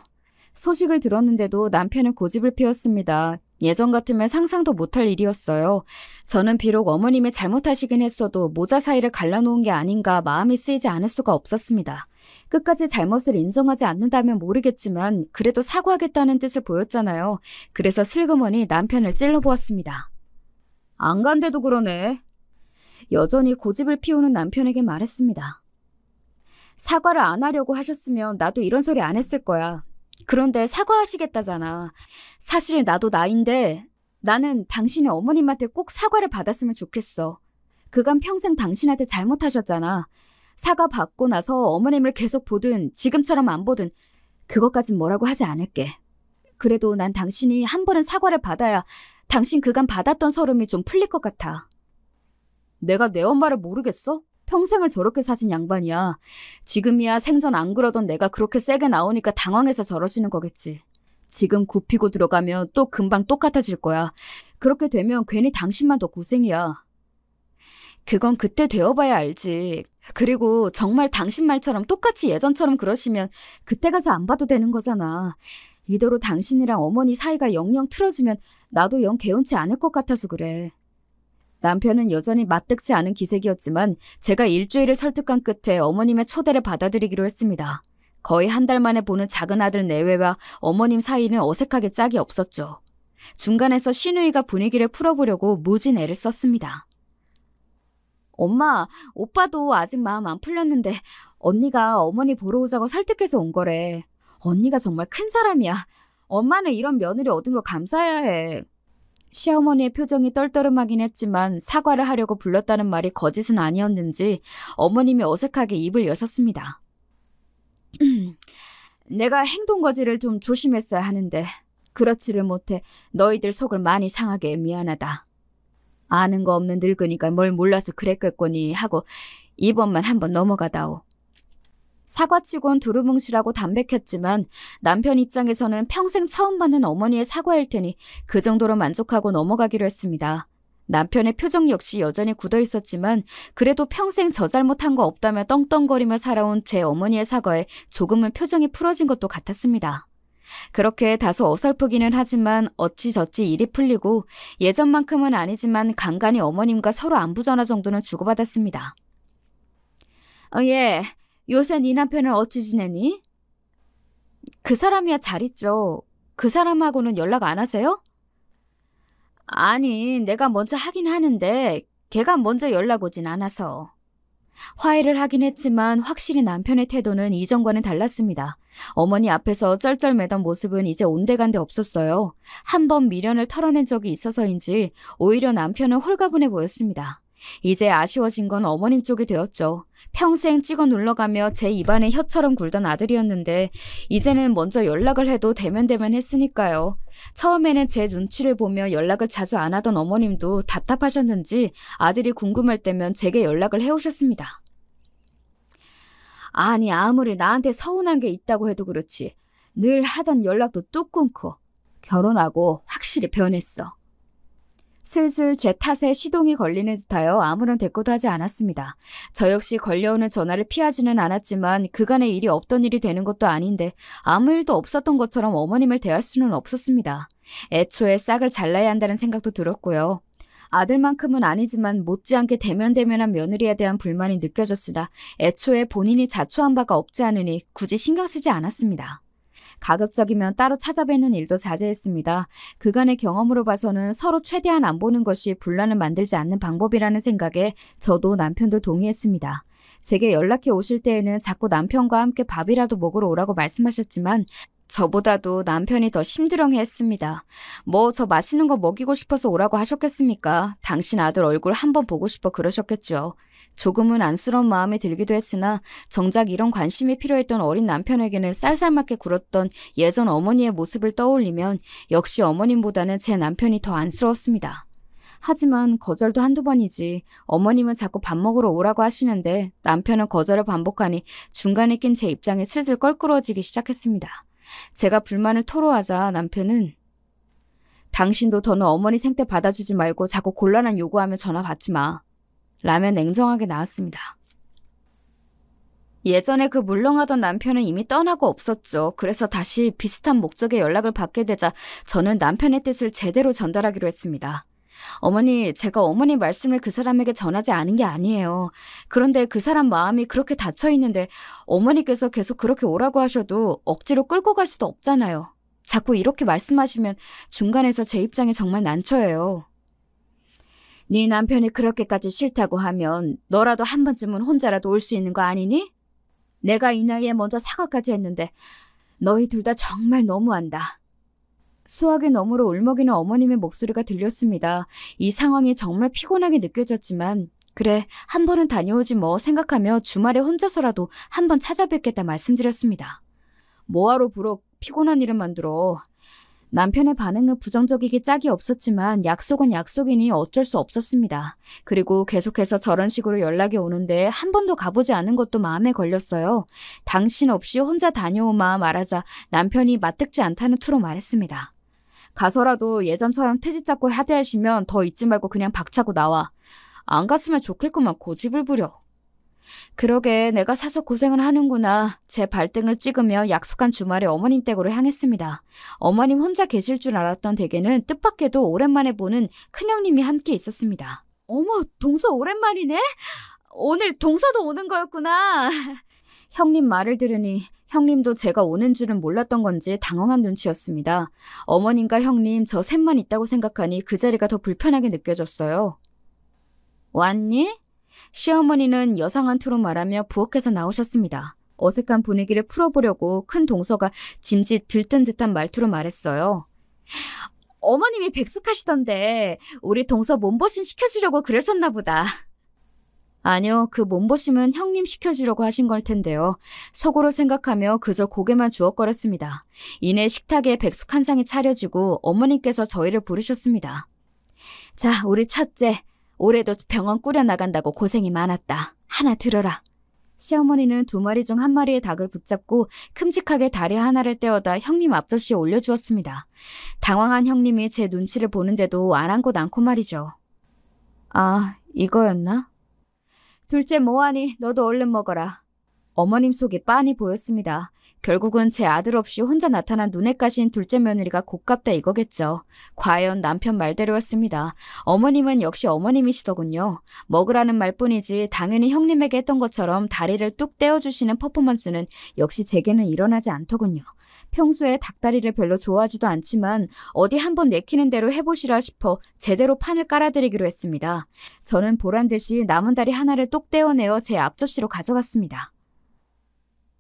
소식을 들었는데도 남편은 고집을 피웠습니다. 예전 같으면 상상도 못할 일이었어요. 저는 비록 어머님이 잘못하시긴 했어도 모자 사이를 갈라놓은 게 아닌가 마음이 쓰이지 않을 수가 없었습니다. 끝까지 잘못을 인정하지 않는다면 모르겠지만 그래도 사과하겠다는 뜻을 보였잖아요. 그래서 슬그머니 남편을 찔러보았습니다. 안 간대도 그러네. 여전히 고집을 피우는 남편에게 말했습니다. 사과를 안 하려고 하셨으면 나도 이런 소리 안 했을 거야. 그런데 사과하시겠다잖아. 사실 나도 나인데 나는 당신의 어머님한테 꼭 사과를 받았으면 좋겠어. 그간 평생 당신한테 잘못하셨잖아. 사과 받고 나서 어머님을 계속 보든 지금처럼 안 보든 그것까진 뭐라고 하지 않을게. 그래도 난 당신이 한 번은 사과를 받아야 당신 그간 받았던 서름이 좀 풀릴 것 같아. 내가 내 엄마를 모르겠어? 평생을 저렇게 사신 양반이야. 지금이야 생전 안 그러던 내가 그렇게 세게 나오니까 당황해서 저러시는 거겠지. 지금 굽히고 들어가면 또 금방 똑같아질 거야. 그렇게 되면 괜히 당신만 더 고생이야. 그건 그때 되어봐야 알지. 그리고 정말 당신 말처럼 똑같이 예전처럼 그러시면 그때 가서 안 봐도 되는 거잖아. 이대로 당신이랑 어머니 사이가 영영 틀어지면 나도 영 개운치 않을 것 같아서 그래. 남편은 여전히 마뜩지 않은 기색이었지만 제가 일주일을 설득한 끝에 어머님의 초대를 받아들이기로 했습니다. 거의 한 달 만에 보는 작은 아들 내외와 어머님 사이는 어색하게 짝이 없었죠. 중간에서 시누이가 분위기를 풀어보려고 무진 애를 썼습니다. 엄마, 오빠도 아직 마음 안 풀렸는데 언니가 어머니 보러 오자고 설득해서 온 거래. 언니가 정말 큰 사람이야. 엄마는 이런 며느리 얻은 걸 감사해야 해. 시어머니의 표정이 떨떠름하긴 했지만 사과를 하려고 불렀다는 말이 거짓은 아니었는지 어머님이 어색하게 입을 여셨습니다. 내가 행동거지를 좀 조심했어야 하는데 그렇지를 못해 너희들 속을 많이 상하게 미안하다. 아는 거 없는 늙으니까 뭘 몰라서 그랬겠거니 하고 이번만 한번 넘어가다오. 사과치곤 두루뭉실하고 담백했지만 남편 입장에서는 평생 처음 받는 어머니의 사과일 테니 그 정도로 만족하고 넘어가기로 했습니다. 남편의 표정 역시 여전히 굳어 있었지만 그래도 평생 저 잘못한 거 없다며 떵떵거리며 살아온 제 어머니의 사과에 조금은 표정이 풀어진 것도 같았습니다. 그렇게 다소 어설프기는 하지만 어찌저찌 일이 풀리고 예전만큼은 아니지만 간간히 어머님과 서로 안부 전화 정도는 주고받았습니다. 예, 요새 네 남편은 어찌 지내니? 그 사람이야 잘 있죠. 그 사람하고는 연락 안 하세요? 아니, 내가 먼저 하긴 하는데 걔가 먼저 연락 오진 않아서. 화해를 하긴 했지만 확실히 남편의 태도는 이전과는 달랐습니다. 어머니 앞에서 쩔쩔매던 모습은 이제 온데간데 없었어요. 한 번 미련을 털어낸 적이 있어서인지 오히려 남편은 홀가분해 보였습니다. 이제 아쉬워진 건 어머님 쪽이 되었죠. 평생 찍어 눌러가며 제 입안에 혀처럼 굴던 아들이었는데 이제는 먼저 연락을 해도 대면대면 했으니까요. 처음에는 제 눈치를 보며 연락을 자주 안 하던 어머님도 답답하셨는지 아들이 궁금할 때면 제게 연락을 해오셨습니다. 아니 아무리 나한테 서운한 게 있다고 해도 그렇지 늘 하던 연락도 뚝 끊고 결혼하고 확실히 변했어. 슬슬 제 탓에 시동이 걸리는 듯하여 아무런 대꾸도 하지 않았습니다. 저 역시 걸려오는 전화를 피하지는 않았지만 그간의 일이 없던 일이 되는 것도 아닌데 아무 일도 없었던 것처럼 어머님을 대할 수는 없었습니다. 애초에 싹을 잘라야 한다는 생각도 들었고요. 아들만큼은 아니지만 못지않게 대면대면한 며느리에 대한 불만이 느껴졌으나 애초에 본인이 자초한 바가 없지 않으니 굳이 신경 쓰지 않았습니다. 가급적이면 따로 찾아뵙는 일도 자제했습니다. 그간의 경험으로 봐서는 서로 최대한 안 보는 것이 분란을 만들지 않는 방법이라는 생각에 저도 남편도 동의했습니다. 제게 연락해 오실 때에는 자꾸 남편과 함께 밥이라도 먹으러 오라고 말씀하셨지만 저보다도 남편이 더 심드렁해했습니다. 뭐 저 맛있는 거 먹이고 싶어서 오라고 하셨겠습니까? 당신 아들 얼굴 한번 보고 싶어 그러셨겠죠. 조금은 안쓰러운 마음이 들기도 했으나 정작 이런 관심이 필요했던 어린 남편에게는 쌀쌀맞게 굴었던 예전 어머니의 모습을 떠올리면 역시 어머님보다는 제 남편이 더 안쓰러웠습니다. 하지만 거절도 한두 번이지 어머님은 자꾸 밥 먹으러 오라고 하시는데 남편은 거절을 반복하니 중간에 낀 제 입장이 슬슬 껄끄러워지기 시작했습니다. 제가 불만을 토로하자 남편은 당신도 더는 어머니 생태 받아주지 말고 자꾸 곤란한 요구하면 전화 받지 마. 라며 냉정하게 나왔습니다. 예전에 그 물렁하던 남편은 이미 떠나고 없었죠. 그래서 다시 비슷한 목적의 연락을 받게 되자 저는 남편의 뜻을 제대로 전달하기로 했습니다. 어머니, 제가 어머니 말씀을 그 사람에게 전하지 않은 게 아니에요. 그런데 그 사람 마음이 그렇게 닫혀 있는데 어머니께서 계속 그렇게 오라고 하셔도 억지로 끌고 갈 수도 없잖아요. 자꾸 이렇게 말씀하시면 중간에서 제 입장이 정말 난처해요. 네 남편이 그렇게까지 싫다고 하면 너라도 한 번쯤은 혼자라도 올 수 있는 거 아니니? 내가 이 나이에 먼저 사과까지 했는데 너희 둘 다 정말 너무한다. 수화기 너머로 울먹이는 어머님의 목소리가 들렸습니다. 이 상황이 정말 피곤하게 느껴졌지만 그래 한 번은 다녀오지 뭐 생각하며 주말에 혼자서라도 한 번 찾아뵙겠다 말씀드렸습니다. 뭐하러 부록 피곤한 일을 만들어. 남편의 반응은 부정적이기 짝이 없었지만 약속은 약속이니 어쩔 수 없었습니다. 그리고 계속해서 저런 식으로 연락이 오는데 한 번도 가보지 않은 것도 마음에 걸렸어요. 당신 없이 혼자 다녀오마 말하자 남편이 맞듣지 않다는 투로 말했습니다. 가서라도 예전처럼 트집 잡고 하대하시면 더 있지 말고 그냥 박차고 나와. 안 갔으면 좋겠구만 고집을 부려. 그러게 내가 사서 고생을 하는구나. 제 발등을 찍으며 약속한 주말에 어머님 댁으로 향했습니다. 어머님 혼자 계실 줄 알았던 댁에는 뜻밖에도 오랜만에 보는 큰형님이 함께 있었습니다. 어머, 동서 오랜만이네? 오늘 동서도 오는 거였구나. 형님 말을 들으니 형님도 제가 오는 줄은 몰랐던 건지 당황한 눈치였습니다. 어머님과 형님 저 셋만 있다고 생각하니 그 자리가 더 불편하게 느껴졌어요. 왔니? 시어머니는 여상한 투로 말하며 부엌에서 나오셨습니다. 어색한 분위기를 풀어보려고 큰 동서가 짐짓 들뜬 듯한 말투로 말했어요. 어머님이 백숙하시던데 우리 동서 몸보신 시켜주려고 그러셨나 보다. 아니요, 그 몸보심은 형님 시켜주려고 하신 걸 텐데요. 속으로 생각하며 그저 고개만 주걱거렸습니다. 이내 식탁에 백숙 한 상이 차려지고 어머님께서 저희를 부르셨습니다. 자, 우리 첫째, 올해도 병원 꾸려나간다고 고생이 많았다. 하나 들어라. 시어머니는 2마리 중 1마리의 닭을 붙잡고 큼직하게 다리 하나를 떼어다 형님 앞접시에 올려주었습니다. 당황한 형님이 제 눈치를 보는데도 아랑곳 않고 말이죠. 아, 이거였나? 둘째 뭐하니? 너도 얼른 먹어라. 어머님 속이 빤히 보였습니다. 결국은 제 아들 없이 혼자 나타난 눈에 까신 둘째 며느리가 곱깝다 이거겠죠. 과연 남편 말대로였습니다. 어머님은 역시 어머님이시더군요. 먹으라는 말뿐이지 당연히 형님에게 했던 것처럼 다리를 뚝 떼어주시는 퍼포먼스는 역시 제게는 일어나지 않더군요. 평소에 닭다리를 별로 좋아하지도 않지만 어디 한번 내키는 대로 해보시라 싶어 제대로 판을 깔아드리기로 했습니다. 저는 보란듯이 남은 다리 하나를 똑 떼어내어 제 앞접시로 가져갔습니다.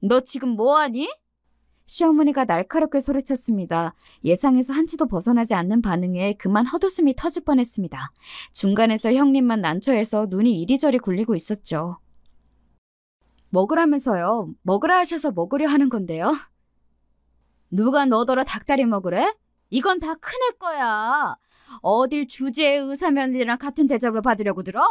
너 지금 뭐하니? 시어머니가 날카롭게 소리쳤습니다. 예상에서 한치도 벗어나지 않는 반응에 그만 헛웃음이 터질 뻔했습니다. 중간에서 형님만 난처해서 눈이 이리저리 굴리고 있었죠. 먹으라면서요. 먹으라 하셔서 먹으려 하는 건데요. 누가 너더러 닭다리 먹으래? 이건 다 큰애 거야. 어딜 주제의 의사면이랑 같은 대접을 받으려고 들어?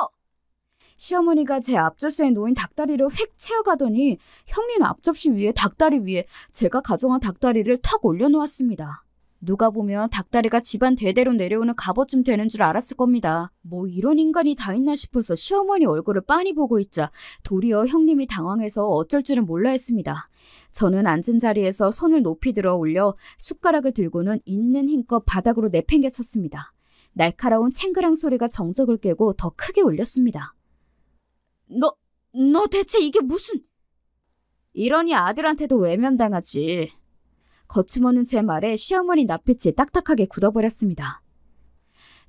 시어머니가 제 앞접시에 놓인 닭다리를 휙 채워가더니 형님 앞접시 위에 닭다리 위에 제가 가져간 닭다리를 턱 올려놓았습니다. 누가 보면 닭다리가 집안 대대로 내려오는 갑옷쯤 되는 줄 알았을 겁니다. 뭐 이런 인간이 다 있나 싶어서 시어머니 얼굴을 빤히 보고 있자 도리어 형님이 당황해서 어쩔 줄은 몰라 했습니다. 저는 앉은 자리에서 손을 높이 들어 올려 숟가락을 들고는 있는 힘껏 바닥으로 내팽개쳤습니다. 날카로운 챙그랑 소리가 정적을 깨고 더 크게 울렸습니다. 너 대체 이게 무슨... 이러니 아들한테도 외면당하지. 거침없는 제 말에 시어머니 낯빛이 딱딱하게 굳어버렸습니다.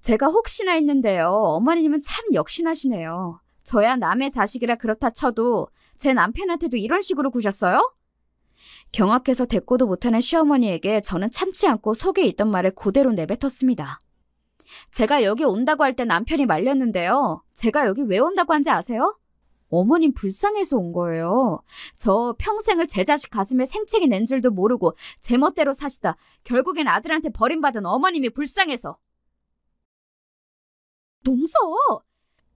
제가 혹시나 했는데요. 어머님은 참 역신하시네요. 저야 남의 자식이라 그렇다 쳐도 제 남편한테도 이런 식으로 구셨어요? 경악해서 대꾸도 못하는 시어머니에게 저는 참지 않고 속에 있던 말을 그대로 내뱉었습니다. 제가 여기 온다고 할 때 남편이 말렸는데요. 제가 여기 왜 온다고 한지 아세요? 어머님 불쌍해서 온 거예요. 저 평생을 제 자식 가슴에 생채기 낸 줄도 모르고 제 멋대로 사시다 결국엔 아들한테 버림받은 어머님이 불쌍해서. 동서!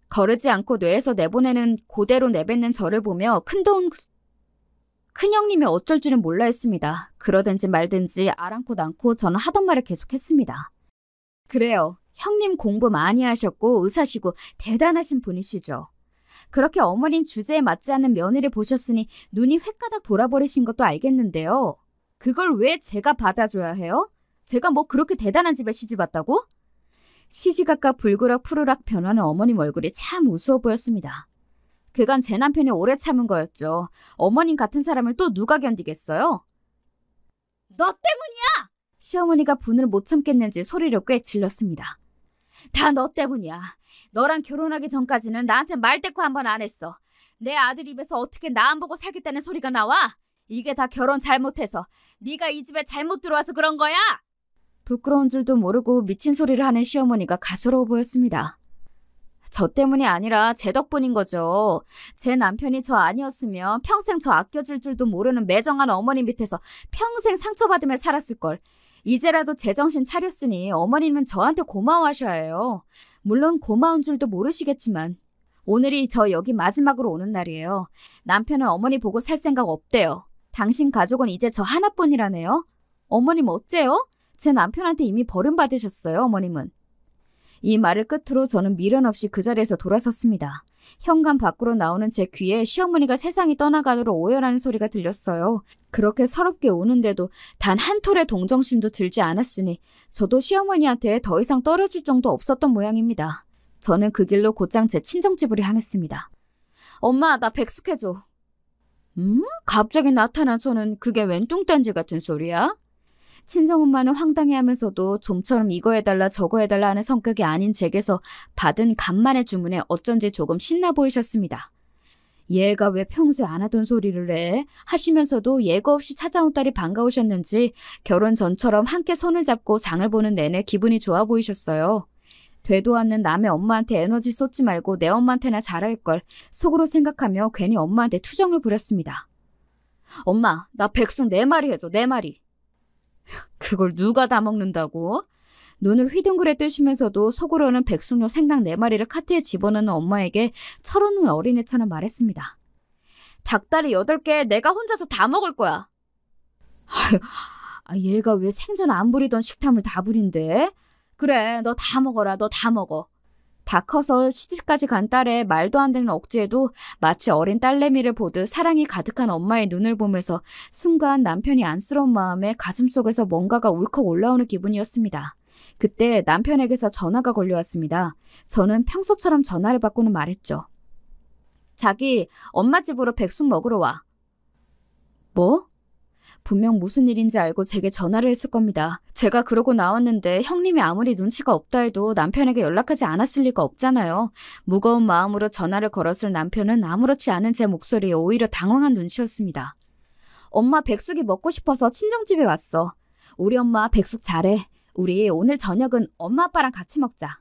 거르지 않고 뇌에서 내보내는 그대로 내뱉는 저를 보며 큰형님이 어쩔 줄은 몰라 했습니다. 그러든지 말든지 아랑곳 않고 저는 하던 말을 계속했습니다. 그래요. 형님 공부 많이 하셨고 의사시고 대단하신 분이시죠. 그렇게 어머님 주제에 맞지 않는 며느리 보셨으니 눈이 횟가닥 돌아버리신 것도 알겠는데요. 그걸 왜 제가 받아줘야 해요? 제가 뭐 그렇게 대단한 집에 시집왔다고? 시시각각 불그락 푸르락 변하는 어머님 얼굴이 참 우스워 보였습니다. 그간 제 남편이 오래 참은 거였죠. 어머님 같은 사람을 또 누가 견디겠어요? 너 때문이야! 시어머니가 분을 못 참겠는지 소리를 꽤 질렀습니다. 다 너 때문이야. 너랑 결혼하기 전까지는 나한테 말대꾸 한 번 안 했어. 내 아들 입에서 어떻게 나 안 보고 살겠다는 소리가 나와? 이게 다 결혼 잘못해서 네가 이 집에 잘못 들어와서 그런 거야? 부끄러운 줄도 모르고 미친 소리를 하는 시어머니가 가소로워 보였습니다. 저 때문이 아니라 제 덕분인 거죠. 제 남편이 저 아니었으면 평생 저 아껴줄 줄도 모르는 매정한 어머니 밑에서 평생 상처받으며 살았을걸. 이제라도 제정신 차렸으니 어머님은 저한테 고마워하셔야 해요. 물론 고마운 줄도 모르시겠지만 오늘이 저 여기 마지막으로 오는 날이에요. 남편은 어머니 보고 살 생각 없대요. 당신 가족은 이제 저 하나뿐이라네요. 어머님 어째요? 제 남편한테 이미 버림받으셨어요, 어머님은. 이 말을 끝으로 저는 미련 없이 그 자리에서 돌아섰습니다. 현관 밖으로 나오는 제 귀에 시어머니가 세상이 떠나가도록 오열하는 소리가 들렸어요. 그렇게 서럽게 우는데도 단 한 톨의 동정심도 들지 않았으니 저도 시어머니한테 더 이상 떨어질 정도 없었던 모양입니다. 저는 그 길로 곧장 제 친정집으로 향했습니다. 엄마, 나 백숙해줘. 갑자기 나타난 저는 그게 웬 뚱딴지 같은 소리야? 친정엄마는 황당해하면서도 좀처럼 이거 해달라 저거 해달라 하는 성격이 아닌 제게서 받은 간만의 주문에 어쩐지 조금 신나 보이셨습니다. 얘가 왜 평소에 안 하던 소리를 해? 하시면서도 예고 없이 찾아온 딸이 반가우셨는지 결혼 전처럼 함께 손을 잡고 장을 보는 내내 기분이 좋아 보이셨어요. 되도 않는 남의 엄마한테 에너지 쏟지 말고 내 엄마한테나 잘할 걸 속으로 생각하며 괜히 엄마한테 투정을 부렸습니다. 엄마, 나 백숙 4마리 해줘, 4마리. 그걸 누가 다 먹는다고? 눈을 휘둥그레 뜨시면서도 속으로는 백숙용 생닭 4마리를 카트에 집어넣는 엄마에게 철없는 어린애처럼 말했습니다. 닭다리 8개 내가 혼자서 다 먹을 거야. 얘가 왜 생전 안 부리던 식탐을 다 부린대? 그래, 너 다 먹어라, 너 다 먹어. 다 커서 시집까지 간 딸의 말도 안 되는 억지에도 마치 어린 딸내미를 보듯 사랑이 가득한 엄마의 눈을 보면서 순간 남편이 안쓰러운 마음에 가슴속에서 뭔가가 울컥 올라오는 기분이었습니다. 그때 남편에게서 전화가 걸려왔습니다. 저는 평소처럼 전화를 받고는 말했죠. 자기, 엄마 집으로 백숙 먹으러 와. 뭐? 분명 무슨 일인지 알고 제게 전화를 했을 겁니다. 제가 그러고 나왔는데 형님이 아무리 눈치가 없다 해도 남편에게 연락하지 않았을 리가 없잖아요. 무거운 마음으로 전화를 걸었을 남편은 아무렇지 않은 제 목소리에 오히려 당황한 눈치였습니다. 엄마 백숙이 먹고 싶어서 친정집에 왔어. 우리 엄마 백숙 잘해. 우리 오늘 저녁은 엄마 아빠랑 같이 먹자.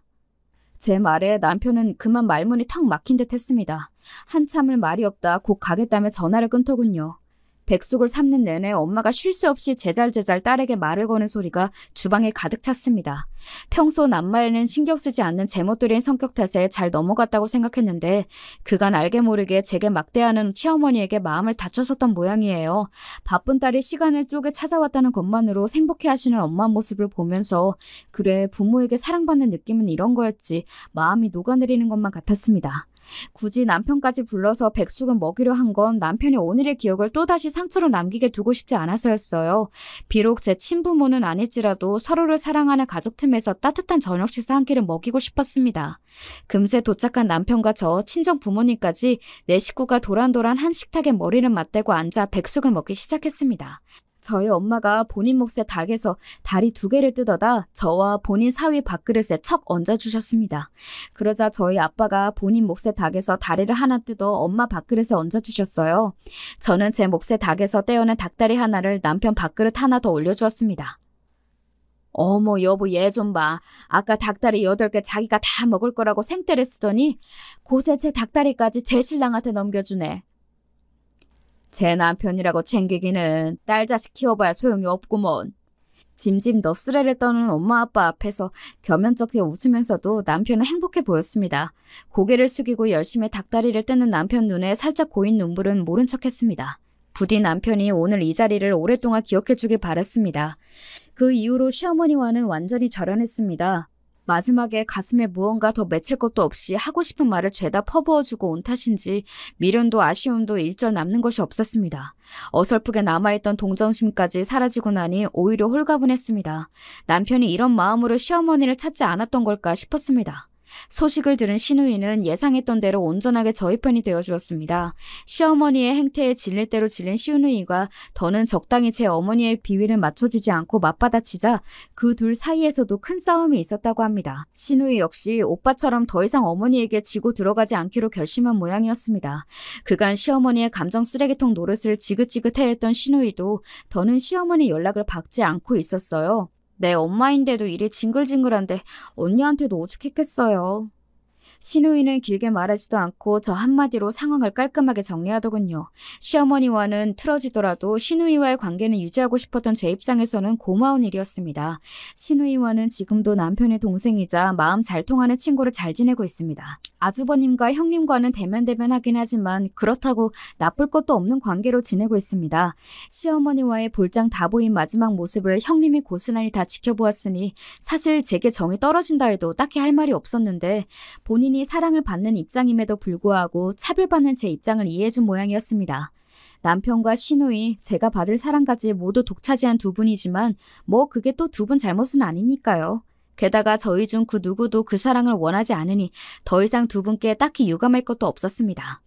제 말에 남편은 그만 말문이 턱 막힌 듯 했습니다. 한참을 말이 없다 곧 가겠다며 전화를 끊더군요. 백숙을 삶는 내내 엄마가 쉴 새 없이 제잘제잘 딸에게 말을 거는 소리가 주방에 가득 찼습니다. 평소 남말에는 신경 쓰지 않는 제멋들인 성격 탓에 잘 넘어갔다고 생각했는데 그간 알게 모르게 제게 막대하는 시어머니에게 마음을 다쳤었던 모양이에요. 바쁜 딸이 시간을 쪼개 찾아왔다는 것만으로 생복해하시는 엄마 모습을 보면서 그래, 부모에게 사랑받는 느낌은 이런 거였지 마음이 녹아내리는 것만 같았습니다. 굳이 남편까지 불러서 백숙을 먹이려 한 건 남편이 오늘의 기억을 또다시 상처로 남기게 두고 싶지 않아서였어요. 비록 제 친부모는 아닐지라도 서로를 사랑하는 가족 틈에서 따뜻한 저녁 식사 한 끼를 먹이고 싶었습니다. 금세 도착한 남편과 저 친정 부모님까지 내 식구가 도란도란 한 식탁에 머리를 맞대고 앉아 백숙을 먹기 시작했습니다. 저희 엄마가 본인 몫의 닭에서 다리 2개를 뜯어다 저와 본인 사위 밥그릇에 척 얹어주셨습니다. 그러자 저희 아빠가 본인 몫의 닭에서 다리를 하나 뜯어 엄마 밥그릇에 얹어주셨어요. 저는 제 몫의 닭에서 떼어낸 닭다리 하나를 남편 밥그릇 하나 더 올려주었습니다. 어머 여보 얘 좀 봐. 아까 닭다리 8개 자기가 다 먹을 거라고 생떼를 쓰더니 곳에 제 닭다리까지 제 신랑한테 넘겨주네. 제 남편이라고 챙기기는 딸 자식 키워봐야 소용이 없구먼. 짐짐 너스레를 떠는 엄마 아빠 앞에서 겸연쩍게 웃으면서도 남편은 행복해 보였습니다. 고개를 숙이고 열심히 닭다리를 뜯는 남편 눈에 살짝 고인 눈물은 모른 척했습니다. 부디 남편이 오늘 이 자리를 오랫동안 기억해 주길 바랐습니다. 그 이후로 시어머니와는 완전히 절연했습니다. 마지막에 가슴에 무언가 더 맺힐 것도 없이 하고 싶은 말을 죄다 퍼부어주고 온 탓인지 미련도 아쉬움도 일절 남는 것이 없었습니다. 어설프게 남아있던 동정심까지 사라지고 나니 오히려 홀가분했습니다. 남편이 이런 마음으로 시어머니를 찾지 않았던 걸까 싶었습니다. 소식을 들은 시누이는 예상했던 대로 온전하게 저희 편이 되어주었습니다. 시어머니의 행태에 질릴 대로 질린 시누이가 더는 적당히 제 어머니의 비위를 맞춰주지 않고 맞받아치자 그 둘 사이에서도 큰 싸움이 있었다고 합니다. 시누이 역시 오빠처럼 더 이상 어머니에게 지고 들어가지 않기로 결심한 모양이었습니다. 그간 시어머니의 감정 쓰레기통 노릇을 지긋지긋해했던 시누이도 더는 시어머니 연락을 받지 않고 있었어요. 내 엄마인데도 일이 징글징글한데 언니한테도 오죽했겠어요. 시누이는 길게 말하지도 않고 저 한마디로 상황을 깔끔하게 정리하더군요. 시어머니와는 틀어지더라도 시누이와의 관계는 유지하고 싶었던 제 입장에서는 고마운 일이었습니다. 시누이와는 지금도 남편의 동생이자 마음 잘 통하는 친구를 잘 지내고 있습니다. 아주버님과 형님과는 대면대면하긴 하지만 그렇다고 나쁠 것도 없는 관계로 지내고 있습니다. 시어머니와의 볼장 다 보인 마지막 모습을 형님이 고스란히 다 지켜보았으니 사실 제게 정이 떨어진다 해도 딱히 할 말이 없었는데 본인이 사랑을 받는 입장임에도 불구하고 차별받는 제 입장을 이해해준 모양이었습니다. 남편과 시누이, 제가 받을 사랑까지 모두 독차지한 두 분이지만 뭐 그게 또 두 분 잘못은 아니니까요. 게다가 저희 중 그 누구도 그 사랑을 원하지 않으니 더 이상 두 분께 딱히 유감할 것도 없었습니다.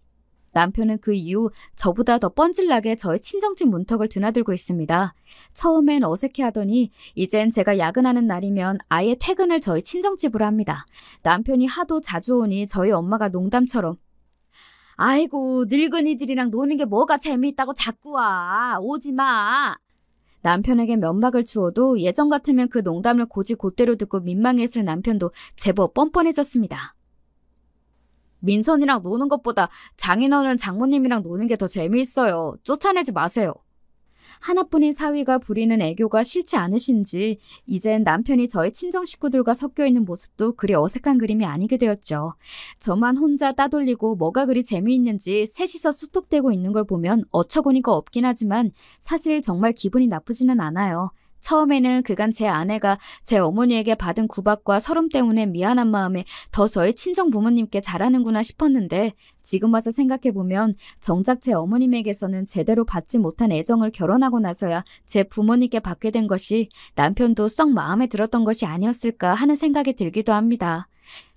남편은 그 이후 저보다 더 뻔질나게 저의 친정집 문턱을 드나들고 있습니다. 처음엔 어색해하더니 이젠 제가 야근하는 날이면 아예 퇴근을 저희 친정집으로 합니다. 남편이 하도 자주 오니 저희 엄마가 농담처럼 아이고 늙은이들이랑 노는 게 뭐가 재미있다고 자꾸 와. 오지 마. 남편에게 면박을 주어도 예전 같으면 그 농담을 곧대로 듣고 민망했을 남편도 제법 뻔뻔해졌습니다. 민선이랑 노는 것보다 장인어른 장모님이랑 노는 게 더 재미있어요. 쫓아내지 마세요. 하나뿐인 사위가 부리는 애교가 싫지 않으신지 이젠 남편이 저의 친정 식구들과 섞여 있는 모습도 그리 어색한 그림이 아니게 되었죠. 저만 혼자 따돌리고 뭐가 그리 재미있는지 셋이서 수톡대고 있는 걸 보면 어처구니가 없긴 하지만 사실 정말 기분이 나쁘지는 않아요. 처음에는 그간 제 아내가 제 어머니에게 받은 구박과 서름 때문에 미안한 마음에 더 저희 친정 부모님께 잘하는구나 싶었는데 지금 와서 생각해보면 정작 제 어머님에게서는 제대로 받지 못한 애정을 결혼하고 나서야 제 부모님께 받게 된 것이 남편도 썩 마음에 들었던 것이 아니었을까 하는 생각이 들기도 합니다.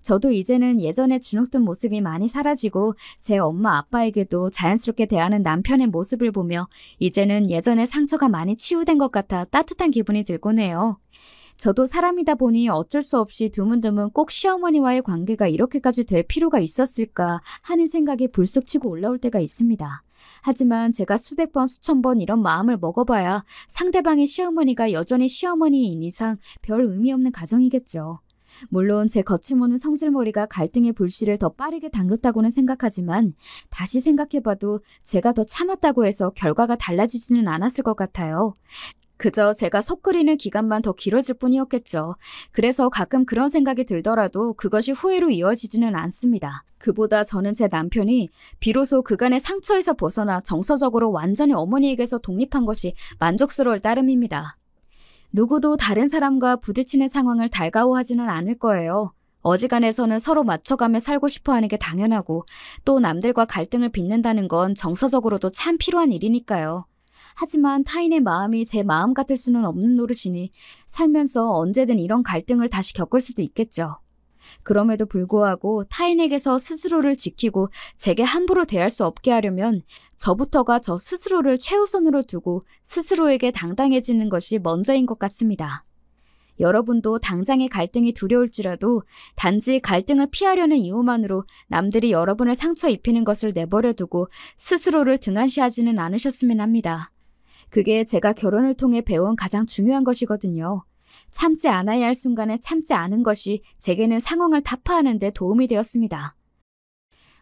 저도 이제는 예전에 주눅든 모습이 많이 사라지고 제 엄마 아빠에게도 자연스럽게 대하는 남편의 모습을 보며 이제는 예전에 상처가 많이 치유된 것 같아 따뜻한 기분이 들곤 해요. 저도 사람이다 보니 어쩔 수 없이 드문드문 꼭 시어머니와의 관계가 이렇게까지 될 필요가 있었을까 하는 생각이 불쑥 치고 올라올 때가 있습니다. 하지만 제가 수백 번 수천 번 이런 마음을 먹어봐야 상대방의 시어머니가 여전히 시어머니인 이상 별 의미 없는 가정이겠죠. 물론 제 거침없는 성질머리가 갈등의 불씨를 더 빠르게 당겼다고는 생각하지만 다시 생각해봐도 제가 더 참았다고 해서 결과가 달라지지는 않았을 것 같아요. 그저 제가 속 끓이는 기간만 더 길어질 뿐이었겠죠. 그래서 가끔 그런 생각이 들더라도 그것이 후회로 이어지지는 않습니다. 그보다 저는 제 남편이 비로소 그간의 상처에서 벗어나 정서적으로 완전히 어머니에게서 독립한 것이 만족스러울 따름입니다. 누구도 다른 사람과 부딪히는 상황을 달가워하지는 않을 거예요. 어지간해서는 서로 맞춰가며 살고 싶어하는 게 당연하고 또 남들과 갈등을 빚는다는 건 정서적으로도 참 필요한 일이니까요. 하지만 타인의 마음이 제 마음 같을 수는 없는 노릇이니 살면서 언제든 이런 갈등을 다시 겪을 수도 있겠죠. 그럼에도 불구하고 타인에게서 스스로를 지키고 제게 함부로 대할 수 없게 하려면 저부터가 저 스스로를 최우선으로 두고 스스로에게 당당해지는 것이 먼저인 것 같습니다. 여러분도 당장의 갈등이 두려울지라도 단지 갈등을 피하려는 이유만으로 남들이 여러분을 상처 입히는 것을 내버려 두고 스스로를 등한시하지는 않으셨으면 합니다. 그게 제가 결혼을 통해 배운 가장 중요한 것이거든요. 참지 않아야 할 순간에 참지 않은 것이 제게는 상황을 타파하는 데 도움이 되었습니다.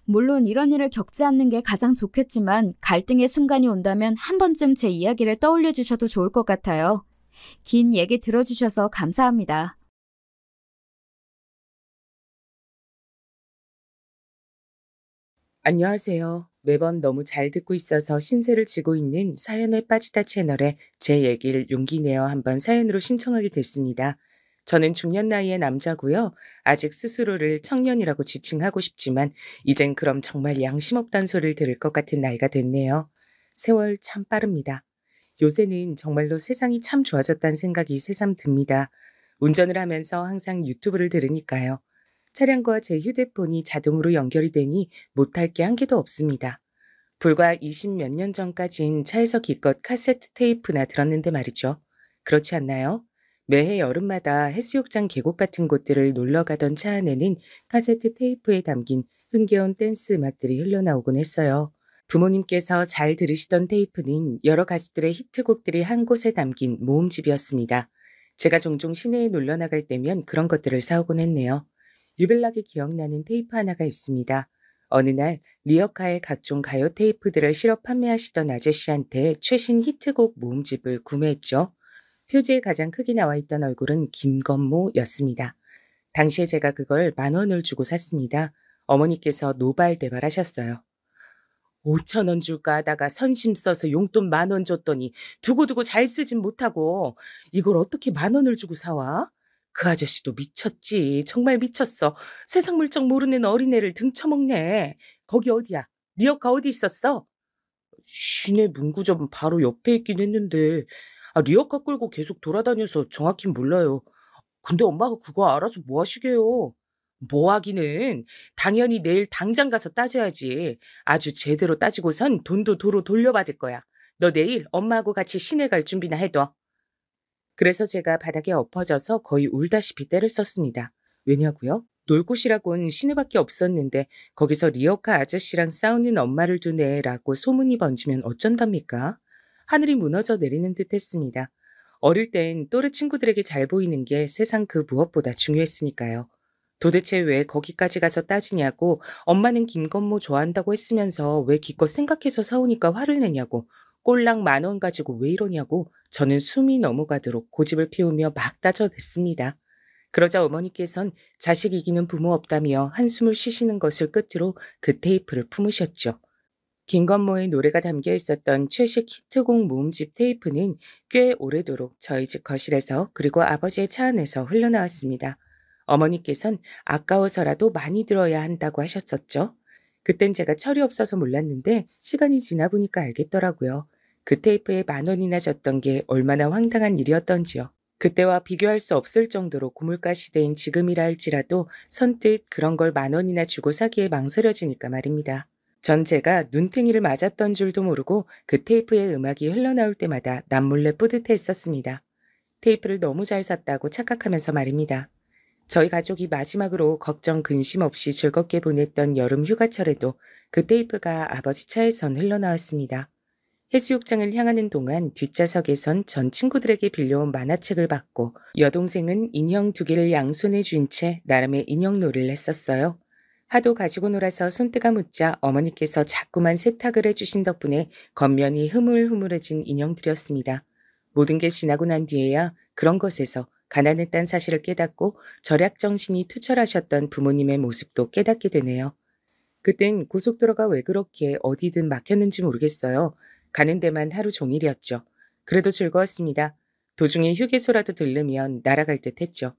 물론 이런 일을 겪지 않는 게 가장 좋겠지만 갈등의 순간이 온다면 한 번쯤 제 이야기를 떠올려 주셔도 좋을 것 같아요. 긴 얘기 들어주셔서 감사합니다. 안녕하세요. 매번 너무 잘 듣고 있어서 신세를 지고 있는 사연에 빠지다 채널에 제 얘기를 용기 내어 한번 사연으로 신청하게 됐습니다. 저는 중년 나이의 남자고요. 아직 스스로를 청년이라고 지칭하고 싶지만 이젠 그럼 정말 양심 없단 소리를 들을 것 같은 나이가 됐네요. 세월 참 빠릅니다. 요새는 정말로 세상이 참 좋아졌다는 생각이 새삼 듭니다. 운전을 하면서 항상 유튜브를 들으니까요. 차량과 제 휴대폰이 자동으로 연결이 되니 못할 게 한 개도 없습니다. 불과 20 몇 년 전까진 차에서 기껏 카세트 테이프나 들었는데 말이죠. 그렇지 않나요? 매해 여름마다 해수욕장 계곡 같은 곳들을 놀러 가던 차 안에는 카세트 테이프에 담긴 흥겨운 댄스 음악들이 흘러나오곤 했어요. 부모님께서 잘 들으시던 테이프는 여러 가수들의 히트곡들이 한 곳에 담긴 모음집이었습니다. 제가 종종 시내에 놀러 나갈 때면 그런 것들을 사오곤 했네요. 유별나게 기억나는 테이프 하나가 있습니다. 어느 날 리어카의 각종 가요 테이프들을 실어 판매하시던 아저씨한테 최신 히트곡 모음집을 구매했죠. 표지에 가장 크게 나와 있던 얼굴은 김건모였습니다. 당시에 제가 그걸 10,000원을 주고 샀습니다. 어머니께서 노발대발하셨어요. 5,000원 줄까 하다가 선심 써서 용돈 10,000원 줬더니 두고두고 잘 쓰진 못하고 이걸 어떻게 10,000원을 주고 사와? 그 아저씨도 미쳤지. 정말 미쳤어. 세상 물정 모르는 어린애를 등쳐먹네. 거기 어디야? 리어카 어디 있었어? 시내 문구점 바로 옆에 있긴 했는데 리어카 끌고 계속 돌아다녀서 정확히 몰라요. 근데 엄마가 그거 알아서 뭐 하시게요? 뭐 하기는 당연히 내일 당장 가서 따져야지. 아주 제대로 따지고선 돈도 도로 돌려받을 거야. 너 내일 엄마하고 같이 시내 갈 준비나 해둬. 그래서 제가 바닥에 엎어져서 거의 울다시피 떼를 썼습니다. 왜냐고요? 놀 곳이라곤 시내밖에 없었는데 거기서 리어카 아저씨랑 싸우는 엄마를 두네라고 소문이 번지면 어쩐답니까? 하늘이 무너져 내리는 듯 했습니다. 어릴 땐 또래 친구들에게 잘 보이는 게 세상 그 무엇보다 중요했으니까요. 도대체 왜 거기까지 가서 따지냐고, 엄마는 김건모 좋아한다고 했으면서 왜 기껏 생각해서 사오니까 화를 내냐고, 꼴랑 10,000원 가지고 왜 이러냐고 저는 숨이 넘어가도록 고집을 피우며 막 따져댔습니다. 그러자 어머니께선 자식 이기는 부모 없다며 한숨을 쉬시는 것을 끝으로 그 테이프를 품으셨죠. 김건모의 노래가 담겨 있었던 최식 히트곡 모음집 테이프는 꽤 오래도록 저희 집 거실에서 그리고 아버지의 차 안에서 흘러나왔습니다. 어머니께선 아까워서라도 많이 들어야 한다고 하셨었죠. 그땐 제가 철이 없어서 몰랐는데 시간이 지나 보니까 알겠더라고요. 그 테이프에 10,000원이나 줬던 게 얼마나 황당한 일이었던지요. 그때와 비교할 수 없을 정도로 고물가 시대인 지금이라 할지라도 선뜻 그런 걸 10,000원이나 주고 사기에 망설여지니까 말입니다. 전 제가 눈탱이를 맞았던 줄도 모르고 그 테이프의 음악이 흘러나올 때마다 남몰래 뿌듯해했었습니다. 테이프를 너무 잘 샀다고 착각하면서 말입니다. 저희 가족이 마지막으로 걱정 근심 없이 즐겁게 보냈던 여름 휴가철에도 그 테이프가 아버지 차에선 흘러나왔습니다. 해수욕장을 향하는 동안 뒷좌석에선 전 친구들에게 빌려온 만화책을 받고 여동생은 인형 2개를 양손에 쥔 채 나름의 인형놀이를 했었어요. 하도 가지고 놀아서 손때가 묻자 어머니께서 자꾸만 세탁을 해주신 덕분에 겉면이 흐물흐물해진 인형들이었습니다. 모든 게 지나고 난 뒤에야 그런 것에서 가난했다는 사실을 깨닫고 절약정신이 투철하셨던 부모님의 모습도 깨닫게 되네요. 그땐 고속도로가 왜 그렇게 어디든 막혔는지 모르겠어요. 가는 데만 하루 종일이었죠. 그래도 즐거웠습니다. 도중에 휴게소라도 들르면 날아갈 듯 했죠.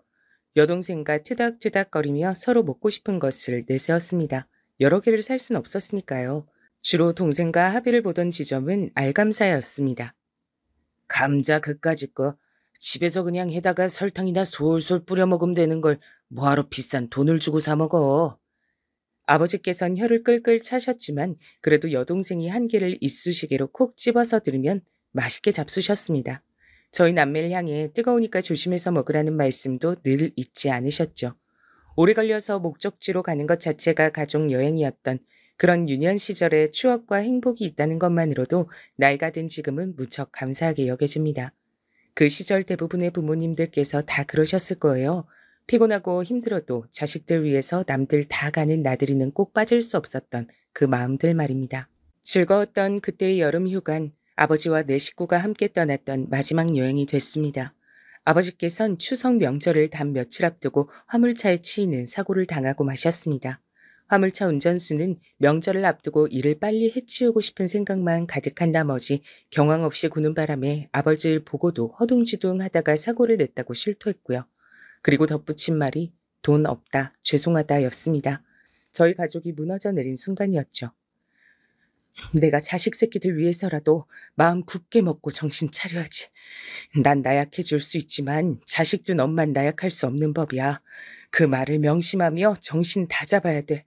여동생과 투닥투닥거리며 서로 먹고 싶은 것을 내세웠습니다. 여러 개를 살 순 없었으니까요. 주로 동생과 합의를 보던 지점은 알감사였습니다. 감자 그까짓 거 집에서 그냥 해다가 설탕이나 솔솔 뿌려 먹으면 되는 걸 뭐하러 비싼 돈을 주고 사 먹어. 아버지께선 혀를 끌끌 차셨지만 그래도 여동생이 한 개를 이쑤시개로 콕 집어서 들으면 맛있게 잡수셨습니다. 저희 남매를 향해 뜨거우니까 조심해서 먹으라는 말씀도 늘 잊지 않으셨죠. 오래 걸려서 목적지로 가는 것 자체가 가족 여행이었던 그런 유년 시절의 추억과 행복이 있다는 것만으로도 나이가 든 지금은 무척 감사하게 여겨집니다. 그 시절 대부분의 부모님들께서 다 그러셨을 거예요. 피곤하고 힘들어도 자식들 위해서 남들 다 가는 나들이는 꼭 빠질 수 없었던 그 마음들 말입니다. 즐거웠던 그때의 여름 휴간, 아버지와 내 식구가 함께 떠났던 마지막 여행이 됐습니다. 아버지께선 추석 명절을 단 며칠 앞두고 화물차에 치이는 사고를 당하고 마셨습니다. 화물차 운전수는 명절을 앞두고 일을 빨리 해치우고 싶은 생각만 가득한 나머지 경황 없이 구는 바람에 아버지를 보고도 허둥지둥하다가 사고를 냈다고 실토했고요. 그리고 덧붙인 말이 돈 없다, 죄송하다 였습니다. 저희 가족이 무너져 내린 순간이었죠. 내가 자식 새끼들 위해서라도 마음 굳게 먹고 정신 차려야지. 난 나약해질 수 있지만 자식 둔 엄만 나약할 수 없는 법이야. 그 말을 명심하며 정신 다 잡아야 돼.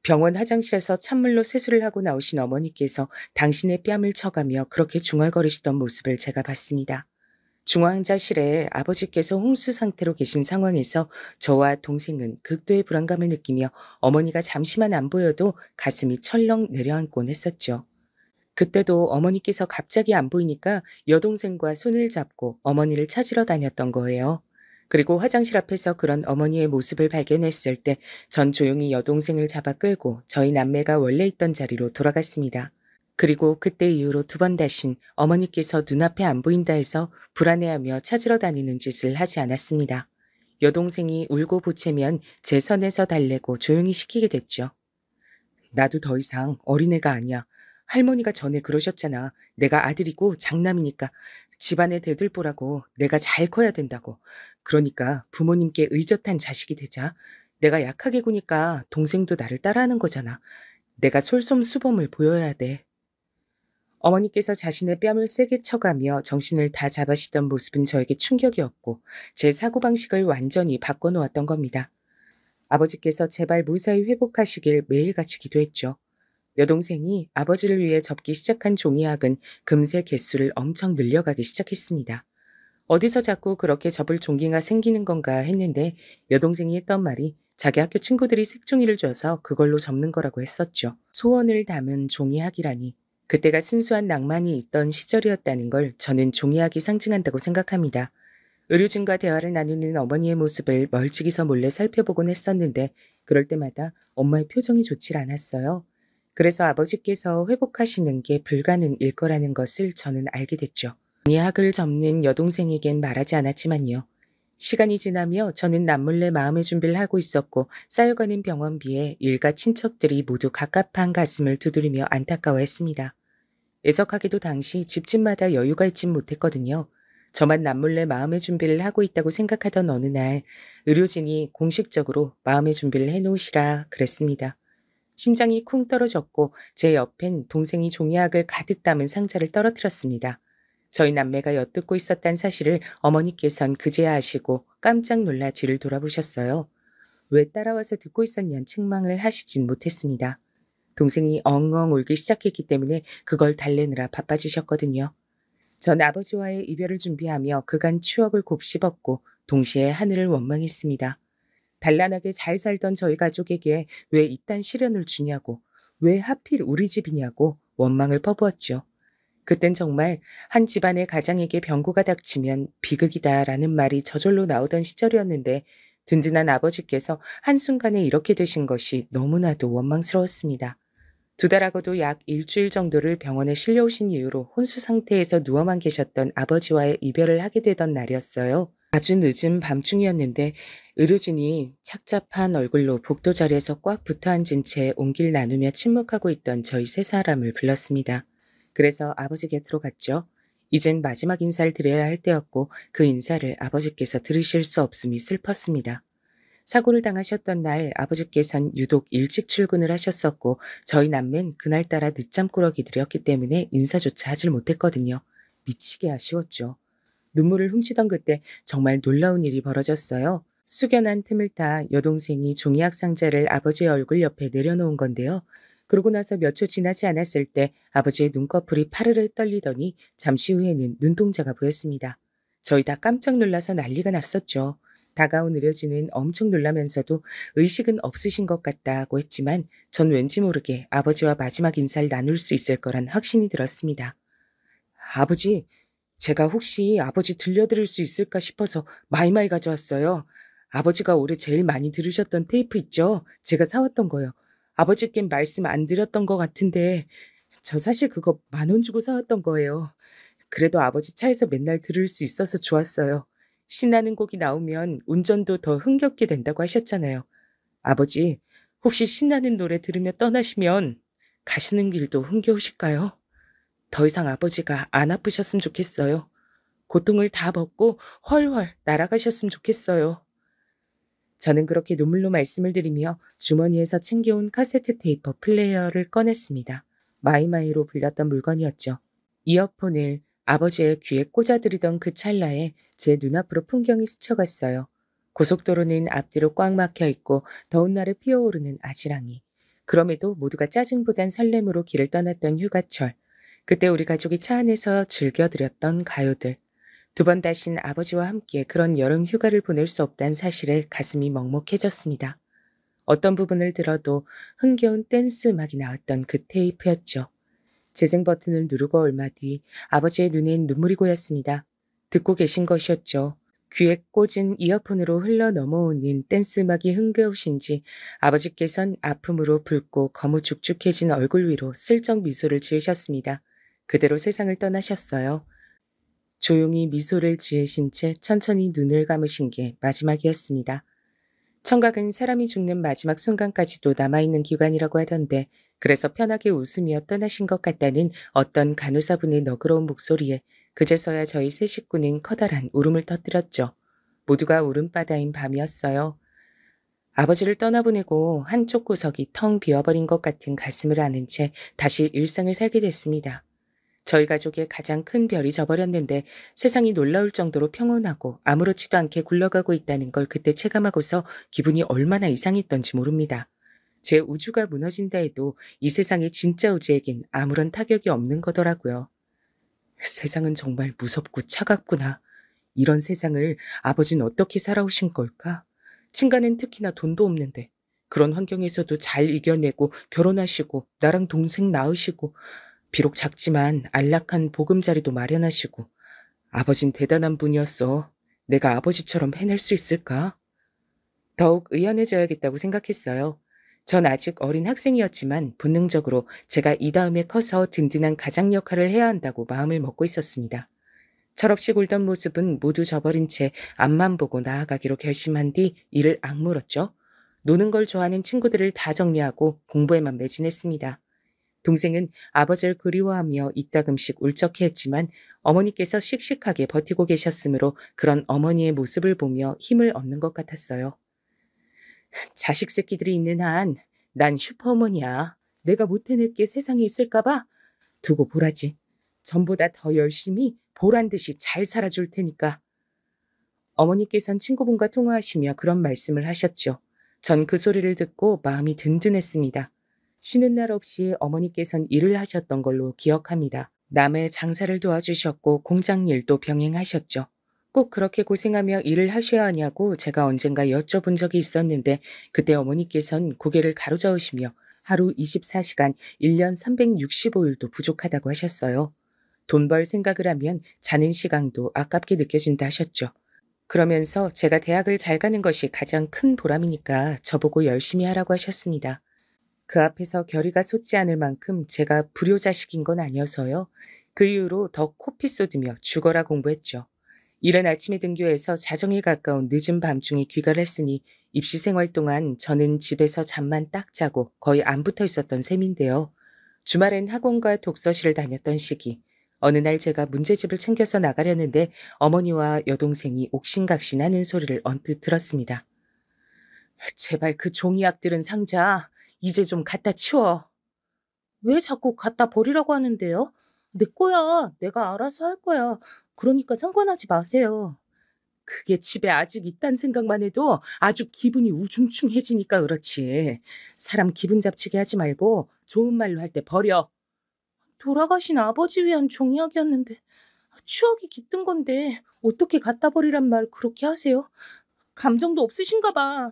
병원 화장실에서 찬물로 세수를 하고 나오신 어머니께서 당신의 뺨을 쳐가며 그렇게 중얼거리시던 모습을 제가 봤습니다. 중환자실에 아버지께서 홍수 상태로 계신 상황에서 저와 동생은 극도의 불안감을 느끼며 어머니가 잠시만 안 보여도 가슴이 철렁 내려앉곤 했었죠. 그때도 어머니께서 갑자기 안 보이니까 여동생과 손을 잡고 어머니를 찾으러 다녔던 거예요. 그리고 화장실 앞에서 그런 어머니의 모습을 발견했을 때 전 조용히 여동생을 잡아 끌고 저희 남매가 원래 있던 자리로 돌아갔습니다. 그리고 그때 이후로 2번 다신 어머니께서 눈앞에 안 보인다 해서 불안해하며 찾으러 다니는 짓을 하지 않았습니다. 여동생이 울고 보채면 제 선에서 달래고 조용히 시키게 됐죠. 나도 더 이상 어린애가 아니야. 할머니가 전에 그러셨잖아. 내가 아들이고 장남이니까 집안에 대들보라고 내가 잘 커야 된다고. 그러니까 부모님께 의젓한 자식이 되자. 내가 약하게 구니까 동생도 나를 따라하는 거잖아. 내가 솔솜수범을 보여야 돼. 어머니께서 자신의 뺨을 세게 쳐가며 정신을 다 잡으시던 모습은 저에게 충격이었고 제 사고방식을 완전히 바꿔놓았던 겁니다. 아버지께서 제발 무사히 회복하시길 매일같이 기도했죠. 여동생이 아버지를 위해 접기 시작한 종이학은 금세 개수를 엄청 늘려가기 시작했습니다. 어디서 자꾸 그렇게 접을 종이가 생기는 건가 했는데 여동생이 했던 말이 자기 학교 친구들이 색종이를 줘서 그걸로 접는 거라고 했었죠. 소원을 담은 종이학이라니. 그때가 순수한 낭만이 있던 시절이었다는 걸 저는 종이학이 상징한다고 생각합니다. 의료진과 대화를 나누는 어머니의 모습을 멀찍이서 몰래 살펴보곤 했었는데 그럴 때마다 엄마의 표정이 좋질 않았어요. 그래서 아버지께서 회복하시는 게 불가능일 거라는 것을 저는 알게 됐죠. 종이학을 접는 여동생에겐 말하지 않았지만요. 시간이 지나며 저는 남몰래 마음의 준비를 하고 있었고 쌓여가는 병원비에 일가 친척들이 모두 갑갑한 가슴을 두드리며 안타까워했습니다. 애석하게도 당시 집집마다 여유가 있진 못했거든요. 저만 남몰래 마음의 준비를 하고 있다고 생각하던 어느 날 의료진이 공식적으로 마음의 준비를 해놓으시라 그랬습니다. 심장이 쿵 떨어졌고 제 옆엔 동생이 종이학을 가득 담은 상자를 떨어뜨렸습니다. 저희 남매가 엿듣고 있었단 사실을 어머니께선 그제야 아시고 깜짝 놀라 뒤를 돌아보셨어요. 왜 따라와서 듣고 있었냐는 책망을 하시진 못했습니다. 동생이 엉엉 울기 시작했기 때문에 그걸 달래느라 바빠지셨거든요. 전 아버지와의 이별을 준비하며 그간 추억을 곱씹었고 동시에 하늘을 원망했습니다. 단란하게 잘 살던 저희 가족에게 왜 이딴 시련을 주냐고, 왜 하필 우리 집이냐고 원망을 퍼부었죠. 그땐 정말 한 집안의 가장에게 병고가 닥치면 비극이다라는 말이 저절로 나오던 시절이었는데 든든한 아버지께서 한순간에 이렇게 되신 것이 너무나도 원망스러웠습니다. 2달하고도 약 일주일 정도를 병원에 실려오신 이후로 혼수 상태에서 누워만 계셨던 아버지와의 이별을 하게 되던 날이었어요. 아주 늦은 밤중이었는데 의료진이 착잡한 얼굴로 복도 자리에서 꽉 붙어 앉은 채 온기를 나누며 침묵하고 있던 저희 3사람을 불렀습니다. 그래서 아버지 곁으로 갔죠. 이젠 마지막 인사를 드려야 할 때였고 그 인사를 아버지께서 들으실 수 없음이 슬펐습니다. 사고를 당하셨던 날 아버지께선 유독 일찍 출근을 하셨었고 저희 남매는 그날따라 늦잠꾸러기들이었기 때문에 인사조차 하질 못했거든요. 미치게 아쉬웠죠. 눈물을 훔치던 그때 정말 놀라운 일이 벌어졌어요. 숙연한 틈을 타 여동생이 종이학 상자를 아버지의 얼굴 옆에 내려놓은 건데요. 그러고 나서 몇 초 지나지 않았을 때 아버지의 눈꺼풀이 파르르 떨리더니 잠시 후에는 눈동자가 보였습니다. 저희 다 깜짝 놀라서 난리가 났었죠. 다가온 의료진은 엄청 놀라면서도 의식은 없으신 것 같다고 했지만 전 왠지 모르게 아버지와 마지막 인사를 나눌 수 있을 거란 확신이 들었습니다. 아버지, 제가 혹시 아버지 들려드릴 수 있을까 싶어서 마이마이 가져왔어요. 아버지가 올해 제일 많이 들으셨던 테이프 있죠? 제가 사왔던 거요. 아버지께 말씀 안 드렸던 것 같은데 저 사실 그거 10,000원 주고 사왔던 거예요. 그래도 아버지 차에서 맨날 들을 수 있어서 좋았어요. 신나는 곡이 나오면 운전도 더 흥겹게 된다고 하셨잖아요. 아버지, 혹시 신나는 노래 들으며 떠나시면 가시는 길도 흥겨우실까요? 더 이상 아버지가 안 아프셨으면 좋겠어요. 고통을 다 벗고 헐헐 날아가셨으면 좋겠어요. 저는 그렇게 눈물로 말씀을 드리며 주머니에서 챙겨온 카세트 테이프 플레이어를 꺼냈습니다. 마이마이로 불렸던 물건이었죠. 이어폰을 아버지의 귀에 꽂아드리던 그 찰나에 제 눈앞으로 풍경이 스쳐갔어요. 고속도로는 앞뒤로 꽉 막혀 있고 더운 날에 피어오르는 아지랑이. 그럼에도 모두가 짜증보단 설렘으로 길을 떠났던 휴가철. 그때 우리 가족이 차 안에서 즐겨드렸던 가요들. 2번 다신 아버지와 함께 그런 여름 휴가를 보낼 수 없다는 사실에 가슴이 먹먹해졌습니다. 어떤 부분을 들어도 흥겨운 댄스 음악이 나왔던 그 테이프였죠. 재생 버튼을 누르고 얼마 뒤 아버지의 눈엔 눈물이 고였습니다. 듣고 계신 것이었죠. 귀에 꽂은 이어폰으로 흘러 넘어오는 댄스 음악이 흥겨우신지 아버지께선 아픔으로 붉고 거무죽죽해진 얼굴 위로 슬쩍 미소를 지으셨습니다. 그대로 세상을 떠나셨어요. 조용히 미소를 지으신 채 천천히 눈을 감으신 게 마지막이었습니다. 청각은 사람이 죽는 마지막 순간까지도 남아있는 기관이라고 하던데 그래서 편하게 웃으며 떠나신 것 같다는 어떤 간호사분의 너그러운 목소리에 그제서야 저희 세 식구는 커다란 울음을 터뜨렸죠. 모두가 울음바다인 밤이었어요. 아버지를 떠나보내고 한쪽 구석이 텅 비어버린 것 같은 가슴을 아는 채 다시 일상을 살게 됐습니다. 저희 가족의 가장 큰 별이 져버렸는데 세상이 놀라울 정도로 평온하고 아무렇지도 않게 굴러가고 있다는 걸 그때 체감하고서 기분이 얼마나 이상했던지 모릅니다. 제 우주가 무너진다 해도 이 세상의 진짜 우주에겐 아무런 타격이 없는 거더라고요. 세상은 정말 무섭고 차갑구나. 이런 세상을 아버지는 어떻게 살아오신 걸까? 친가는 특히나 돈도 없는데 그런 환경에서도 잘 이겨내고 결혼하시고 나랑 동생 낳으시고 비록 작지만 안락한 보금자리도 마련하시고 아버진 대단한 분이었어. 내가 아버지처럼 해낼 수 있을까? 더욱 의연해져야겠다고 생각했어요. 전 아직 어린 학생이었지만 본능적으로 제가 이 다음에 커서 든든한 가장 역할을 해야 한다고 마음을 먹고 있었습니다. 철없이 굴던 모습은 모두 저버린 채 앞만 보고 나아가기로 결심한 뒤 일을 악물었죠. 노는 걸 좋아하는 친구들을 다 정리하고 공부에만 매진했습니다. 동생은 아버지를 그리워하며 이따금씩 울적해했지만 어머니께서 씩씩하게 버티고 계셨으므로 그런 어머니의 모습을 보며 힘을 얻는 것 같았어요. 자식 새끼들이 있는 한 난 슈퍼어머니야. 내가 못 해낼 게 세상에 있을까봐 두고 보라지. 전보다 더 열심히 보란 듯이 잘 살아줄 테니까. 어머니께선 친구분과 통화하시며 그런 말씀을 하셨죠. 전 그 소리를 듣고 마음이 든든했습니다. 쉬는 날 없이 어머니께선 일을 하셨던 걸로 기억합니다. 남의 장사를 도와주셨고 공장 일도 병행하셨죠. 꼭 그렇게 고생하며 일을 하셔야 하냐고 제가 언젠가 여쭤본 적이 있었는데 그때 어머니께선 고개를 가로저으시며 하루 24시간 1년 365일도 부족하다고 하셨어요. 돈 벌 생각을 하면 자는 시간도 아깝게 느껴진다 하셨죠. 그러면서 제가 대학을 잘 가는 것이 가장 큰 보람이니까 저보고 열심히 하라고 하셨습니다. 그 앞에서 결의가 솟지 않을 만큼 제가 불효자식인 건 아니어서요. 그 이후로 더 코피 쏟으며 죽어라 공부했죠. 이른 아침에 등교해서 자정에 가까운 늦은 밤중에 귀가를 했으니 입시 생활 동안 저는 집에서 잠만 딱 자고 거의 안 붙어 있었던 셈인데요. 주말엔 학원과 독서실을 다녔던 시기. 어느 날 제가 문제집을 챙겨서 나가려는데 어머니와 여동생이 옥신각신하는 소리를 언뜻 들었습니다. 제발 그 종이약 들은 상자 이제 좀 갖다 치워. 왜 자꾸 갖다 버리라고 하는데요? 내 거야. 내가 알아서 할 거야. 그러니까 상관하지 마세요. 그게 집에 아직 있단 생각만 해도 아주 기분이 우중충해지니까 그렇지. 사람 기분 잡치게 하지 말고 좋은 말로 할 때 버려. 돌아가신 아버지 위한 종이약이었는데 추억이 깃든 건데 어떻게 갖다 버리란 말 그렇게 하세요? 감정도 없으신가 봐.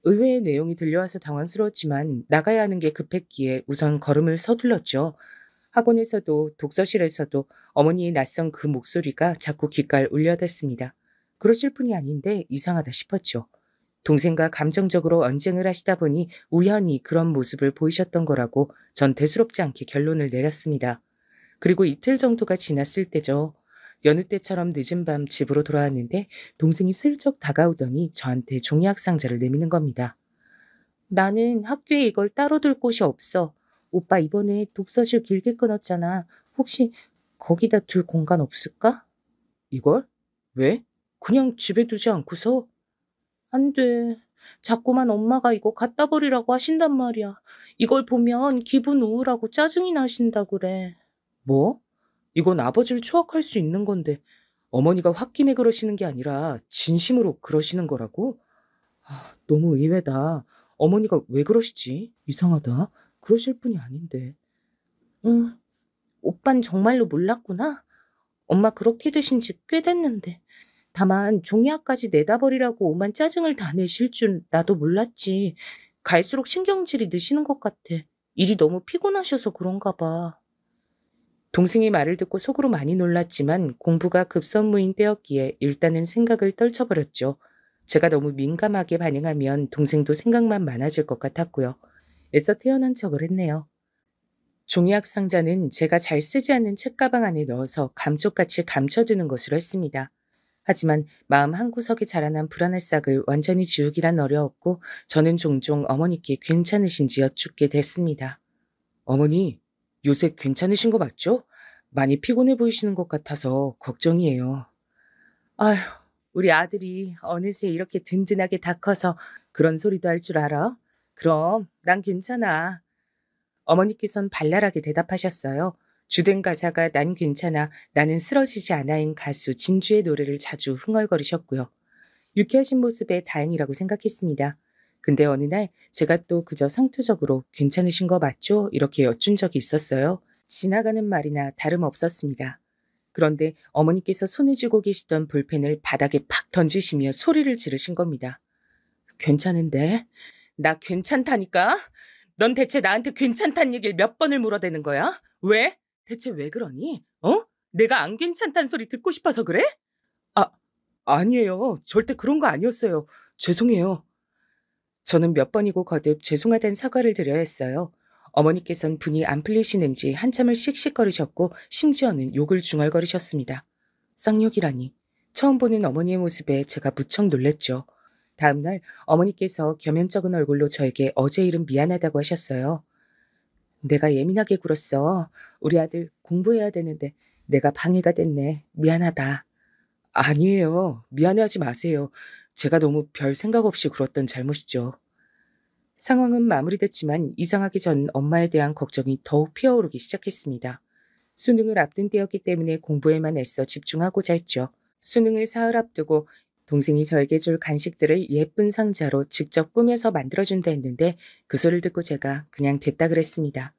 의외의 내용이 들려와서 당황스러웠지만 나가야 하는 게 급했기에 우선 걸음을 서둘렀죠. 학원에서도 독서실에서도 어머니의 낯선 그 목소리가 자꾸 귓가를 울려댔습니다. 그러실 분이 아닌데 이상하다 싶었죠. 동생과 감정적으로 언쟁을 하시다 보니 우연히 그런 모습을 보이셨던 거라고 전 대수롭지 않게 결론을 내렸습니다. 그리고 이틀 정도가 지났을 때죠. 여느 때처럼 늦은 밤 집으로 돌아왔는데 동생이 슬쩍 다가오더니 저한테 종이학 상자를 내미는 겁니다. 나는 학교에 이걸 따로 둘 곳이 없어. 오빠 이번에 독서실 길게 끊었잖아. 혹시 거기다 둘 공간 없을까? 이걸? 왜? 그냥 집에 두지 않고서? 안 돼. 자꾸만 엄마가 이거 갖다 버리라고 하신단 말이야. 이걸 보면 기분 우울하고 짜증이 나신다 그래. 뭐? 이건 아버지를 추억할 수 있는 건데 어머니가 홧김에 그러시는 게 아니라 진심으로 그러시는 거라고? 너무 의외다. 어머니가 왜 그러시지? 이상하다. 그러실 분이 아닌데. 응, 오빤 정말로 몰랐구나. 엄마 그렇게 되신 지 꽤 됐는데. 다만 종이학까지 내다 버리라고 오만 짜증을 다 내실 줄 나도 몰랐지. 갈수록 신경질이 느시는 것 같아. 일이 너무 피곤하셔서 그런가 봐. 동생의 말을 듣고 속으로 많이 놀랐지만 공부가 급선무인 때였기에 일단은 생각을 떨쳐버렸죠. 제가 너무 민감하게 반응하면 동생도 생각만 많아질 것 같았고요. 애써 태어난 척을 했네요. 종이학 상자는 제가 잘 쓰지 않는 책가방 안에 넣어서 감쪽같이 감춰두는 것으로 했습니다. 하지만 마음 한구석에 자라난 불안의 싹을 완전히 지우기란 어려웠고 저는 종종 어머니께 괜찮으신지 여쭙게 됐습니다. 어머니, 요새 괜찮으신 거 맞죠? 많이 피곤해 보이시는 것 같아서 걱정이에요. 아휴, 우리 아들이 어느새 이렇게 든든하게 다 커서 그런 소리도 할 줄 알아? 그럼 난 괜찮아. 어머니께선 발랄하게 대답하셨어요. 주된 가사가 난 괜찮아, 나는 쓰러지지 않아인 가수 진주의 노래를 자주 흥얼거리셨고요. 유쾌하신 모습에 다행이라고 생각했습니다. 근데 어느 날 제가 또 그저 상투적으로 괜찮으신 거 맞죠? 이렇게 여쭌 적이 있었어요. 지나가는 말이나 다름없었습니다. 그런데 어머니께서 손에 쥐고 계시던 볼펜을 바닥에 팍 던지시며 소리를 지르신 겁니다. 괜찮은데? 나 괜찮다니까? 넌 대체 나한테 괜찮다는 얘기를 몇 번을 물어대는 거야? 왜? 대체 왜 그러니? 내가 안 괜찮다는 소리 듣고 싶어서 그래? 아, 아니에요. 절대 그런 거 아니었어요. 죄송해요. 저는 몇 번이고 거듭 죄송하다는 사과를 드려야 했어요. 어머니께선 분이 안 풀리시는지 한참을 씩씩거리셨고 심지어는 욕을 중얼거리셨습니다. 쌍욕이라니. 처음 보는 어머니의 모습에 제가 무척 놀랬죠. 다음날 어머니께서 겸연쩍은 얼굴로 저에게 어제 일은 미안하다고 하셨어요. 내가 예민하게 굴었어. 우리 아들 공부해야 되는데 내가 방해가 됐네. 미안하다. 아니에요. 미안해하지 마세요. 제가 너무 별 생각 없이 굴었던 잘못이죠. 상황은 마무리됐지만 이상하기 전 엄마에 대한 걱정이 더욱 피어오르기 시작했습니다. 수능을 앞둔 때였기 때문에 공부에만 애써 집중하고자 했죠. 수능을 사흘 앞두고 동생이 저에게 줄 간식들을 예쁜 상자로 직접 꾸며서 만들어준다 했는데 그 소리를 듣고 제가 그냥 됐다 그랬습니다.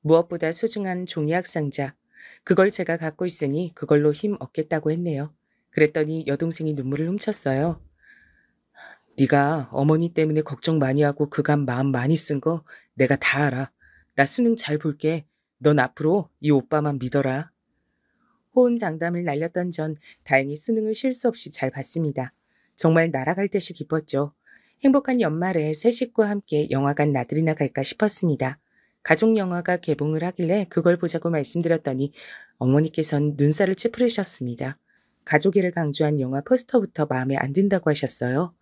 무엇보다 소중한 종이학 상자. 그걸 제가 갖고 있으니 그걸로 힘 얻겠다고 했네요. 그랬더니 여동생이 눈물을 훔쳤어요. 네가 어머니 때문에 걱정 많이 하고 그간 마음 많이 쓴 거 내가 다 알아. 나 수능 잘 볼게. 넌 앞으로 이 오빠만 믿어라. 호언장담을 날렸던 전 다행히 수능을 실수 없이 잘 봤습니다. 정말 날아갈 듯이 기뻤죠. 행복한 연말에 새 식구와 함께 영화관 나들이나 갈까 싶었습니다. 가족 영화가 개봉을 하길래 그걸 보자고 말씀드렸더니 어머니께선 눈살을 찌푸리셨습니다. 가족애를 강조한 영화 포스터부터 마음에 안 든다고 하셨어요.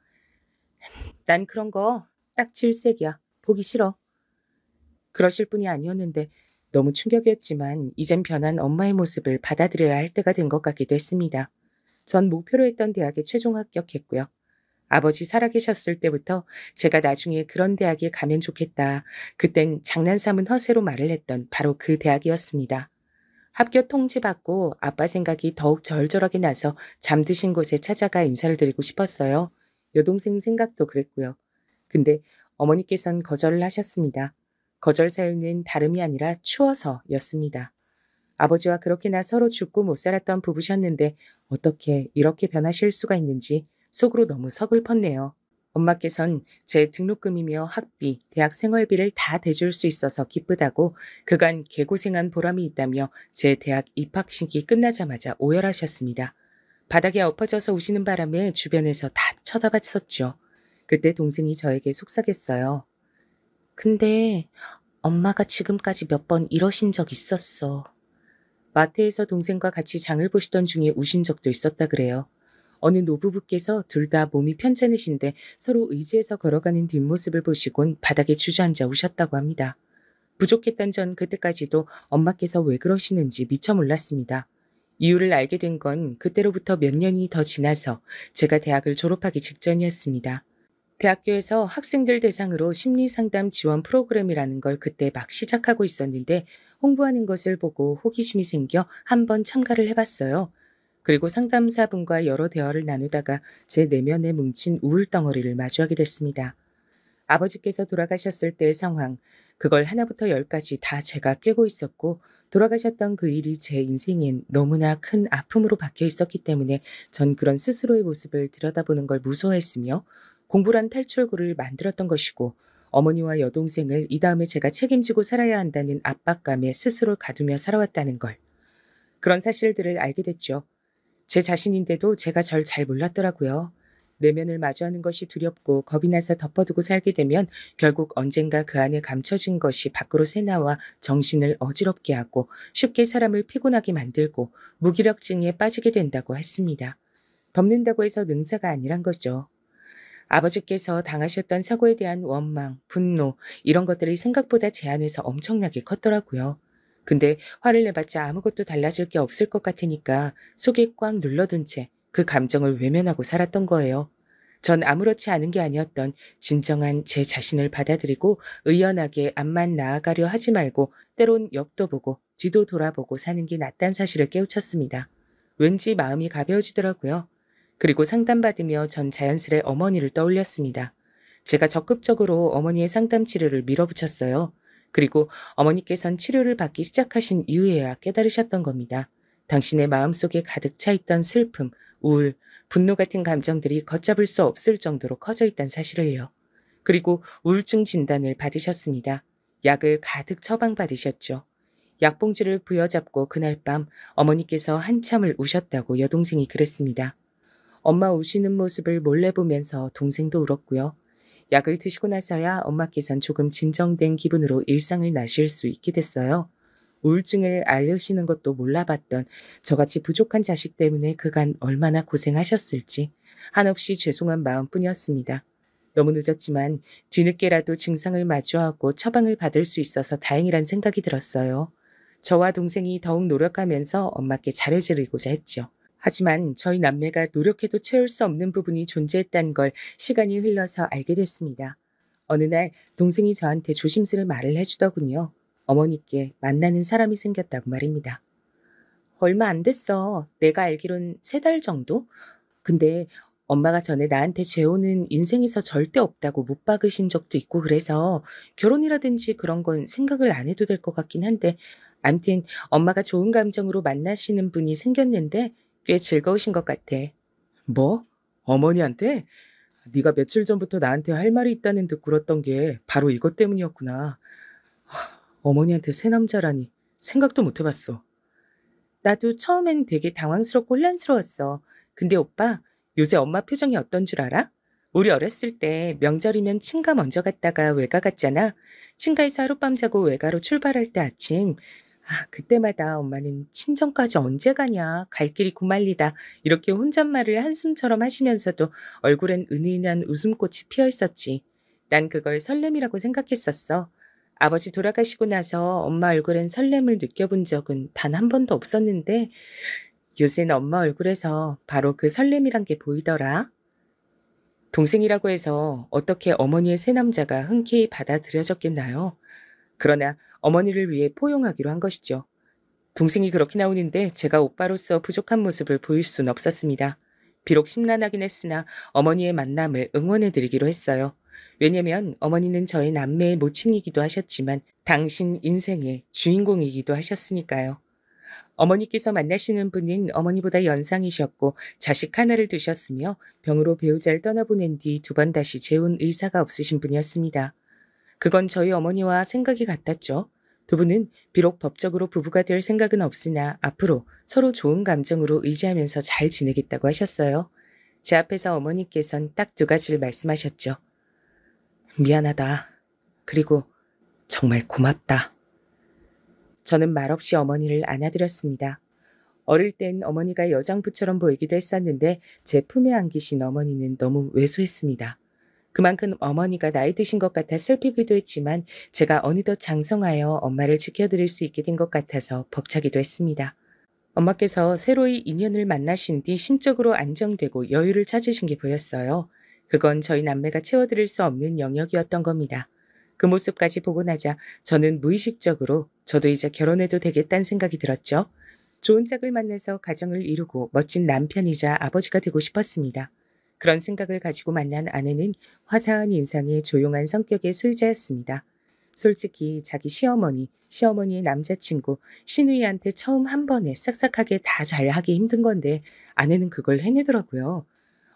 난 그런 거 딱 질색이야. 보기 싫어. 그러실 분이 아니었는데 너무 충격이었지만 이젠 변한 엄마의 모습을 받아들여야 할 때가 된 것 같기도 했습니다. 전 목표로 했던 대학에 최종 합격했고요. 아버지 살아계셨을 때부터 제가 나중에 그런 대학에 가면 좋겠다. 그땐 장난삼은 허세로 말을 했던 바로 그 대학이었습니다. 합격 통지 받고 아빠 생각이 더욱 절절하게 나서 잠드신 곳에 찾아가 인사를 드리고 싶었어요. 여동생 생각도 그랬고요. 근데 어머니께선 거절을 하셨습니다. 거절 사유는 다름이 아니라 추워서였습니다. 아버지와 그렇게나 서로 죽고 못 살았던 부부셨는데 어떻게 이렇게 변하실 수가 있는지 속으로 너무 서글펐네요. 엄마께선 제 등록금이며 학비, 대학 생활비를 다 대줄 수 있어서 기쁘다고 그간 개고생한 보람이 있다며 제 대학 입학식이 끝나자마자 오열하셨습니다. 바닥에 엎어져서 우시는 바람에 주변에서 다 쳐다봤었죠. 그때 동생이 저에게 속삭였어요. 근데 엄마가 지금까지 몇 번 이러신 적 있었어. 마트에서 동생과 같이 장을 보시던 중에 우신 적도 있었다 그래요. 어느 노부부께서 둘 다 몸이 편찮으신데 서로 의지해서 걸어가는 뒷모습을 보시곤 바닥에 주저앉아 우셨다고 합니다. 부족했던 전 그때까지도 엄마께서 왜 그러시는지 미처 몰랐습니다. 이유를 알게 된 건 그때로부터 몇 년이 더 지나서 제가 대학을 졸업하기 직전이었습니다. 대학교에서 학생들 대상으로 심리상담 지원 프로그램이라는 걸 그때 막 시작하고 있었는데 홍보하는 것을 보고 호기심이 생겨 한번 참가를 해봤어요. 그리고 상담사분과 여러 대화를 나누다가 제 내면에 뭉친 우울덩어리를 마주하게 됐습니다. 아버지께서 돌아가셨을 때의 상황, 그걸 하나부터 열까지 다 제가 꿰고 있었고 돌아가셨던 그 일이 제 인생엔 너무나 큰 아픔으로 박혀 있었기 때문에 전 그런 스스로의 모습을 들여다보는 걸 무서워했으며 공부란 탈출구를 만들었던 것이고 어머니와 여동생을 이 다음에 제가 책임지고 살아야 한다는 압박감에 스스로 가두며 살아왔다는 걸. 그런 사실들을 알게 됐죠. 제 자신인데도 제가 절 잘 몰랐더라고요. 내면을 마주하는 것이 두렵고 겁이 나서 덮어두고 살게 되면 결국 언젠가 그 안에 감춰진 것이 밖으로 새나와 정신을 어지럽게 하고 쉽게 사람을 피곤하게 만들고 무기력증에 빠지게 된다고 했습니다. 덮는다고 해서 능사가 아니란 거죠. 아버지께서 당하셨던 사고에 대한 원망, 분노 이런 것들이 생각보다 제 안에서 엄청나게 컸더라고요. 근데 화를 내봤자 아무것도 달라질 게 없을 것 같으니까 속에 꽉 눌러둔 채 그 감정을 외면하고 살았던 거예요. 전 아무렇지 않은 게 아니었던 진정한 제 자신을 받아들이고 의연하게 앞만 나아가려 하지 말고 때론 옆도 보고 뒤도 돌아보고 사는 게 낫단 사실을 깨우쳤습니다. 왠지 마음이 가벼워지더라고요. 그리고 상담받으며 전 자연스레 어머니를 떠올렸습니다. 제가 적극적으로 어머니의 상담 치료를 밀어붙였어요. 그리고 어머니께선 치료를 받기 시작하신 이후에야 깨달으셨던 겁니다. 당신의 마음속에 가득 차 있던 슬픔, 우울, 분노 같은 감정들이 걷잡을 수 없을 정도로 커져 있다는 사실을요. 그리고 우울증 진단을 받으셨습니다. 약을 가득 처방받으셨죠. 약봉지를 부여잡고 그날 밤 어머니께서 한참을 우셨다고 여동생이 그랬습니다. 엄마 우시는 모습을 몰래 보면서 동생도 울었고요. 약을 드시고 나서야 엄마께선 조금 진정된 기분으로 일상을 나실 수 있게 됐어요. 우울증을 앓으시는 것도 몰라봤던 저같이 부족한 자식 때문에 그간 얼마나 고생하셨을지 한없이 죄송한 마음뿐이었습니다. 너무 늦었지만 뒤늦게라도 증상을 마주하고 처방을 받을 수 있어서 다행이란 생각이 들었어요. 저와 동생이 더욱 노력하면서 엄마께 잘해드리고자 했죠. 하지만 저희 남매가 노력해도 채울 수 없는 부분이 존재했다는 걸 시간이 흘러서 알게 됐습니다. 어느 날 동생이 저한테 조심스레 말을 해주더군요. 어머니께 만나는 사람이 생겼다고 말입니다. 얼마 안 됐어. 내가 알기론 3달 정도? 근데 엄마가 전에 나한테 재혼은 인생에서 절대 없다고 못 박으신 적도 있고 그래서 결혼이라든지 그런 건 생각을 안 해도 될 것 같긴 한데 암튼 엄마가 좋은 감정으로 만나시는 분이 생겼는데 꽤 즐거우신 것 같아. 뭐? 어머니한테? 네가 며칠 전부터 나한테 할 말이 있다는 듯 굴었던 게 바로 이것 때문이었구나. 어머니한테 새 남자라니 생각도 못 해봤어. 나도 처음엔 되게 당황스럽고 혼란스러웠어. 근데 오빠, 요새 엄마 표정이 어떤 줄 알아? 우리 어렸을 때 명절이면 친가 먼저 갔다가 외가 갔잖아. 친가에서 하룻밤 자고 외가로 출발할 때 아침. 그때마다 엄마는 친정까지 언제 가냐, 갈 길이 고말리다 이렇게 혼잣말을 한숨처럼 하시면서도 얼굴엔 은은한 웃음꽃이 피어 있었지. 난 그걸 설렘이라고 생각했었어. 아버지 돌아가시고 나서 엄마 얼굴엔 설렘을 느껴본 적은 단 한 번도 없었는데 요새는 엄마 얼굴에서 바로 그 설렘이란 게 보이더라. 동생이라고 해서 어떻게 어머니의 새 남자가 흔쾌히 받아들여졌겠나요? 그러나 어머니를 위해 포용하기로 한 것이죠. 동생이 그렇게 나오는데 제가 오빠로서 부족한 모습을 보일 수는 없었습니다. 비록 심란하긴 했으나 어머니의 만남을 응원해드리기로 했어요. 왜냐면 어머니는 저의 남매의 모친이기도 하셨지만 당신 인생의 주인공이기도 하셨으니까요. 어머니께서 만나시는 분은 어머니보다 연상이셨고 자식 하나를 두셨으며 병으로 배우자를 떠나보낸 뒤 2번 다시 재혼 의사가 없으신 분이었습니다. 그건 저희 어머니와 생각이 같았죠. 2분은 비록 법적으로 부부가 될 생각은 없으나 앞으로 서로 좋은 감정으로 의지하면서 잘 지내겠다고 하셨어요. 제 앞에서 어머니께선 딱 2가지를 말씀하셨죠. 미안하다. 그리고 정말 고맙다. 저는 말없이 어머니를 안아드렸습니다. 어릴 땐 어머니가 여장부처럼 보이기도 했었는데 제 품에 안기신 어머니는 너무 왜소했습니다. 그만큼 어머니가 나이 드신 것 같아 슬피기도 했지만 제가 어느덧 장성하여 엄마를 지켜드릴 수 있게 된 것 같아서 벅차기도 했습니다. 엄마께서 새로이 인연을 만나신 뒤 심적으로 안정되고 여유를 찾으신 게 보였어요. 그건 저희 남매가 채워드릴 수 없는 영역이었던 겁니다. 그 모습까지 보고 나자 저는 무의식적으로 저도 이제 결혼해도 되겠다는 생각이 들었죠. 좋은 짝을 만나서 가정을 이루고 멋진 남편이자 아버지가 되고 싶었습니다. 그런 생각을 가지고 만난 아내는 화사한 인상의 조용한 성격의 소유자였습니다. 솔직히 자기 시어머니의 남자친구, 시누이한테 처음 한 번에 싹싹하게 다 잘하기 힘든 건데 아내는 그걸 해내더라고요.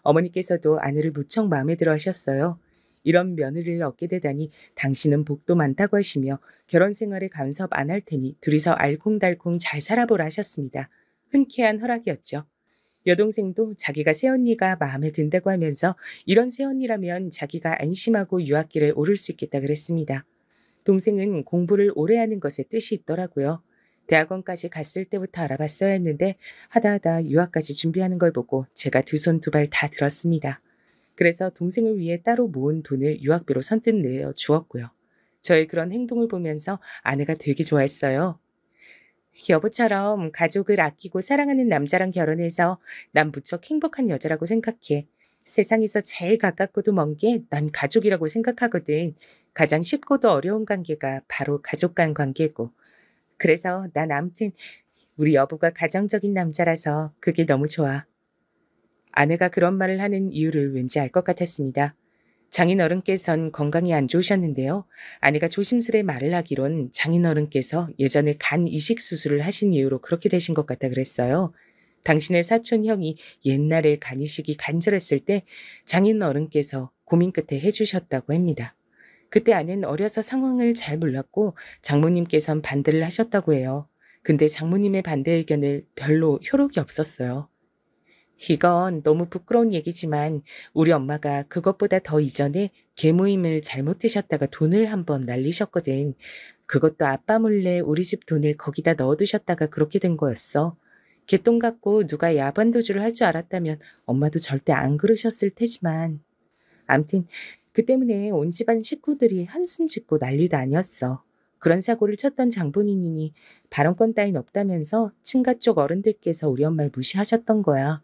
어머니께서도 아내를 무척 마음에 들어 하셨어요. 이런 며느리를 얻게 되다니 당신은 복도 많다고 하시며 결혼 생활에 간섭 안 할 테니 둘이서 알콩달콩 잘 살아보라 하셨습니다. 흔쾌한 허락이었죠. 여동생도 자기가 새언니가 마음에 든다고 하면서 이런 새언니라면 자기가 안심하고 유학길에 오를 수 있겠다 그랬습니다. 동생은 공부를 오래 하는 것에 뜻이 있더라고요. 대학원까지 갔을 때부터 알아봤어야 했는데 하다 유학까지 준비하는 걸 보고 제가 2손 2발 다 들었습니다. 그래서 동생을 위해 따로 모은 돈을 유학비로 선뜻 내어 주었고요. 저의 그런 행동을 보면서 아내가 되게 좋아했어요. 여보처럼 가족을 아끼고 사랑하는 남자랑 결혼해서 난 무척 행복한 여자라고 생각해. 세상에서 제일 가깝고도 먼 게 난 가족이라고 생각하거든. 가장 쉽고도 어려운 관계가 바로 가족 간 관계고. 그래서 난 아무튼 우리 여보가 가정적인 남자라서 그게 너무 좋아. 아내가 그런 말을 하는 이유를 왠지 알 것 같았습니다. 장인어른께선 건강이 안 좋으셨는데요. 아내가 조심스레 말을 하기론 장인어른께서 예전에 간 이식 수술을 하신 이유로 그렇게 되신 것 같다 그랬어요. 당신의 사촌 형이 옛날에 간 이식이 간절했을 때 장인어른께서 고민 끝에 해주셨다고 합니다. 그때 아내는 어려서 상황을 잘 몰랐고 장모님께선 반대를 하셨다고 해요. 근데 장모님의 반대 의견을 별로 효력이 없었어요. 이건 너무 부끄러운 얘기지만 우리 엄마가 그것보다 더 이전에 계모임을 잘못 드셨다가 돈을 한번 날리셨거든. 그것도 아빠 몰래 우리 집 돈을 거기다 넣어두셨다가 그렇게 된 거였어. 개똥 같고 누가 야반도주를 할 줄 알았다면 엄마도 절대 안 그러셨을 테지만. 암튼 그 때문에 온 집안 식구들이 한숨 짓고 난리도 아니었어. 그런 사고를 쳤던 장본인이니 발언권 따윈 없다면서 친가 쪽 어른들께서 우리 엄마를 무시하셨던 거야.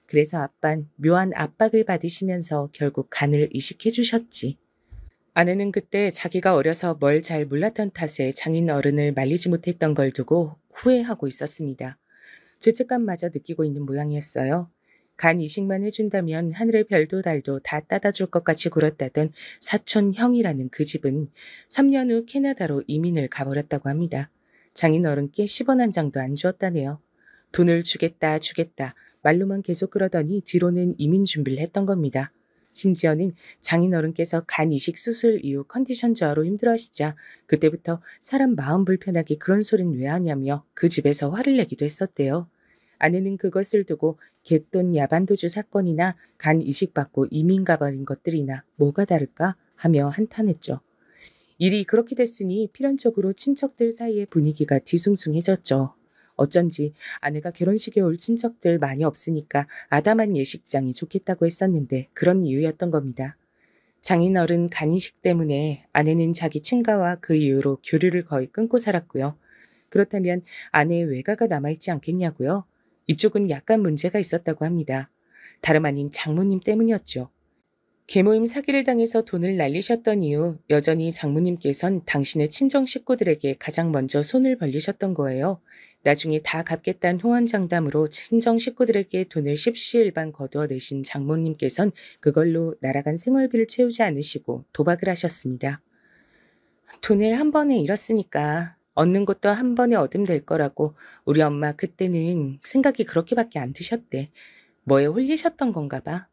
그래서 아빤 묘한 압박을 받으시면서 결국 간을 이식해 주셨지. 아내는 그때 자기가 어려서 뭘 잘 몰랐던 탓에 장인 어른을 말리지 못했던 걸 두고 후회하고 있었습니다. 죄책감마저 느끼고 있는 모양이었어요. 간 이식만 해준다면 하늘의 별도 달도 다 따다 줄 것 같이 굴었다던 사촌 형이라는 그 집은 3년 후 캐나다로 이민을 가버렸다고 합니다. 장인 어른께 10원 한 장도 안 주었다네요. 돈을 주겠다 주겠다 말로만 계속 그러더니 뒤로는 이민 준비를 했던 겁니다. 심지어는 장인어른께서 간 이식 수술 이후 컨디션 저하로 힘들어하시자 그때부터 사람 마음 불편하게 그런 소린 왜 하냐며 그 집에서 화를 내기도 했었대요. 아내는 그것을 두고 갯돈 야반도주 사건이나 간 이식받고 이민 가버린 것들이나 뭐가 다를까 하며 한탄했죠. 일이 그렇게 됐으니 필연적으로 친척들 사이의 분위기가 뒤숭숭해졌죠. 어쩐지 아내가 결혼식에 올 친척들 많이 없으니까 아담한 예식장이 좋겠다고 했었는데 그런 이유였던 겁니다. 장인어른 간이식 때문에 아내는 자기 친가와 그 이후로 교류를 거의 끊고 살았고요. 그렇다면 아내의 외가가 남아있지 않겠냐고요? 이쪽은 약간 문제가 있었다고 합니다. 다름 아닌 장모님 때문이었죠. 계모임 사기를 당해서 돈을 날리셨던 이후 여전히 장모님께선 당신의 친정 식구들에게 가장 먼저 손을 벌리셨던 거예요. 나중에 다 갚겠다는 호언장담으로 친정 식구들에게 돈을 십시일반 거두어 내신 장모님께선 그걸로 날아간 생활비를 채우지 않으시고 도박을 하셨습니다. 돈을 한 번에 잃었으니까 얻는 것도 한 번에 얻으면 될 거라고 우리 엄마 그때는 생각이 그렇게밖에 안 드셨대. 뭐에 홀리셨던 건가 봐.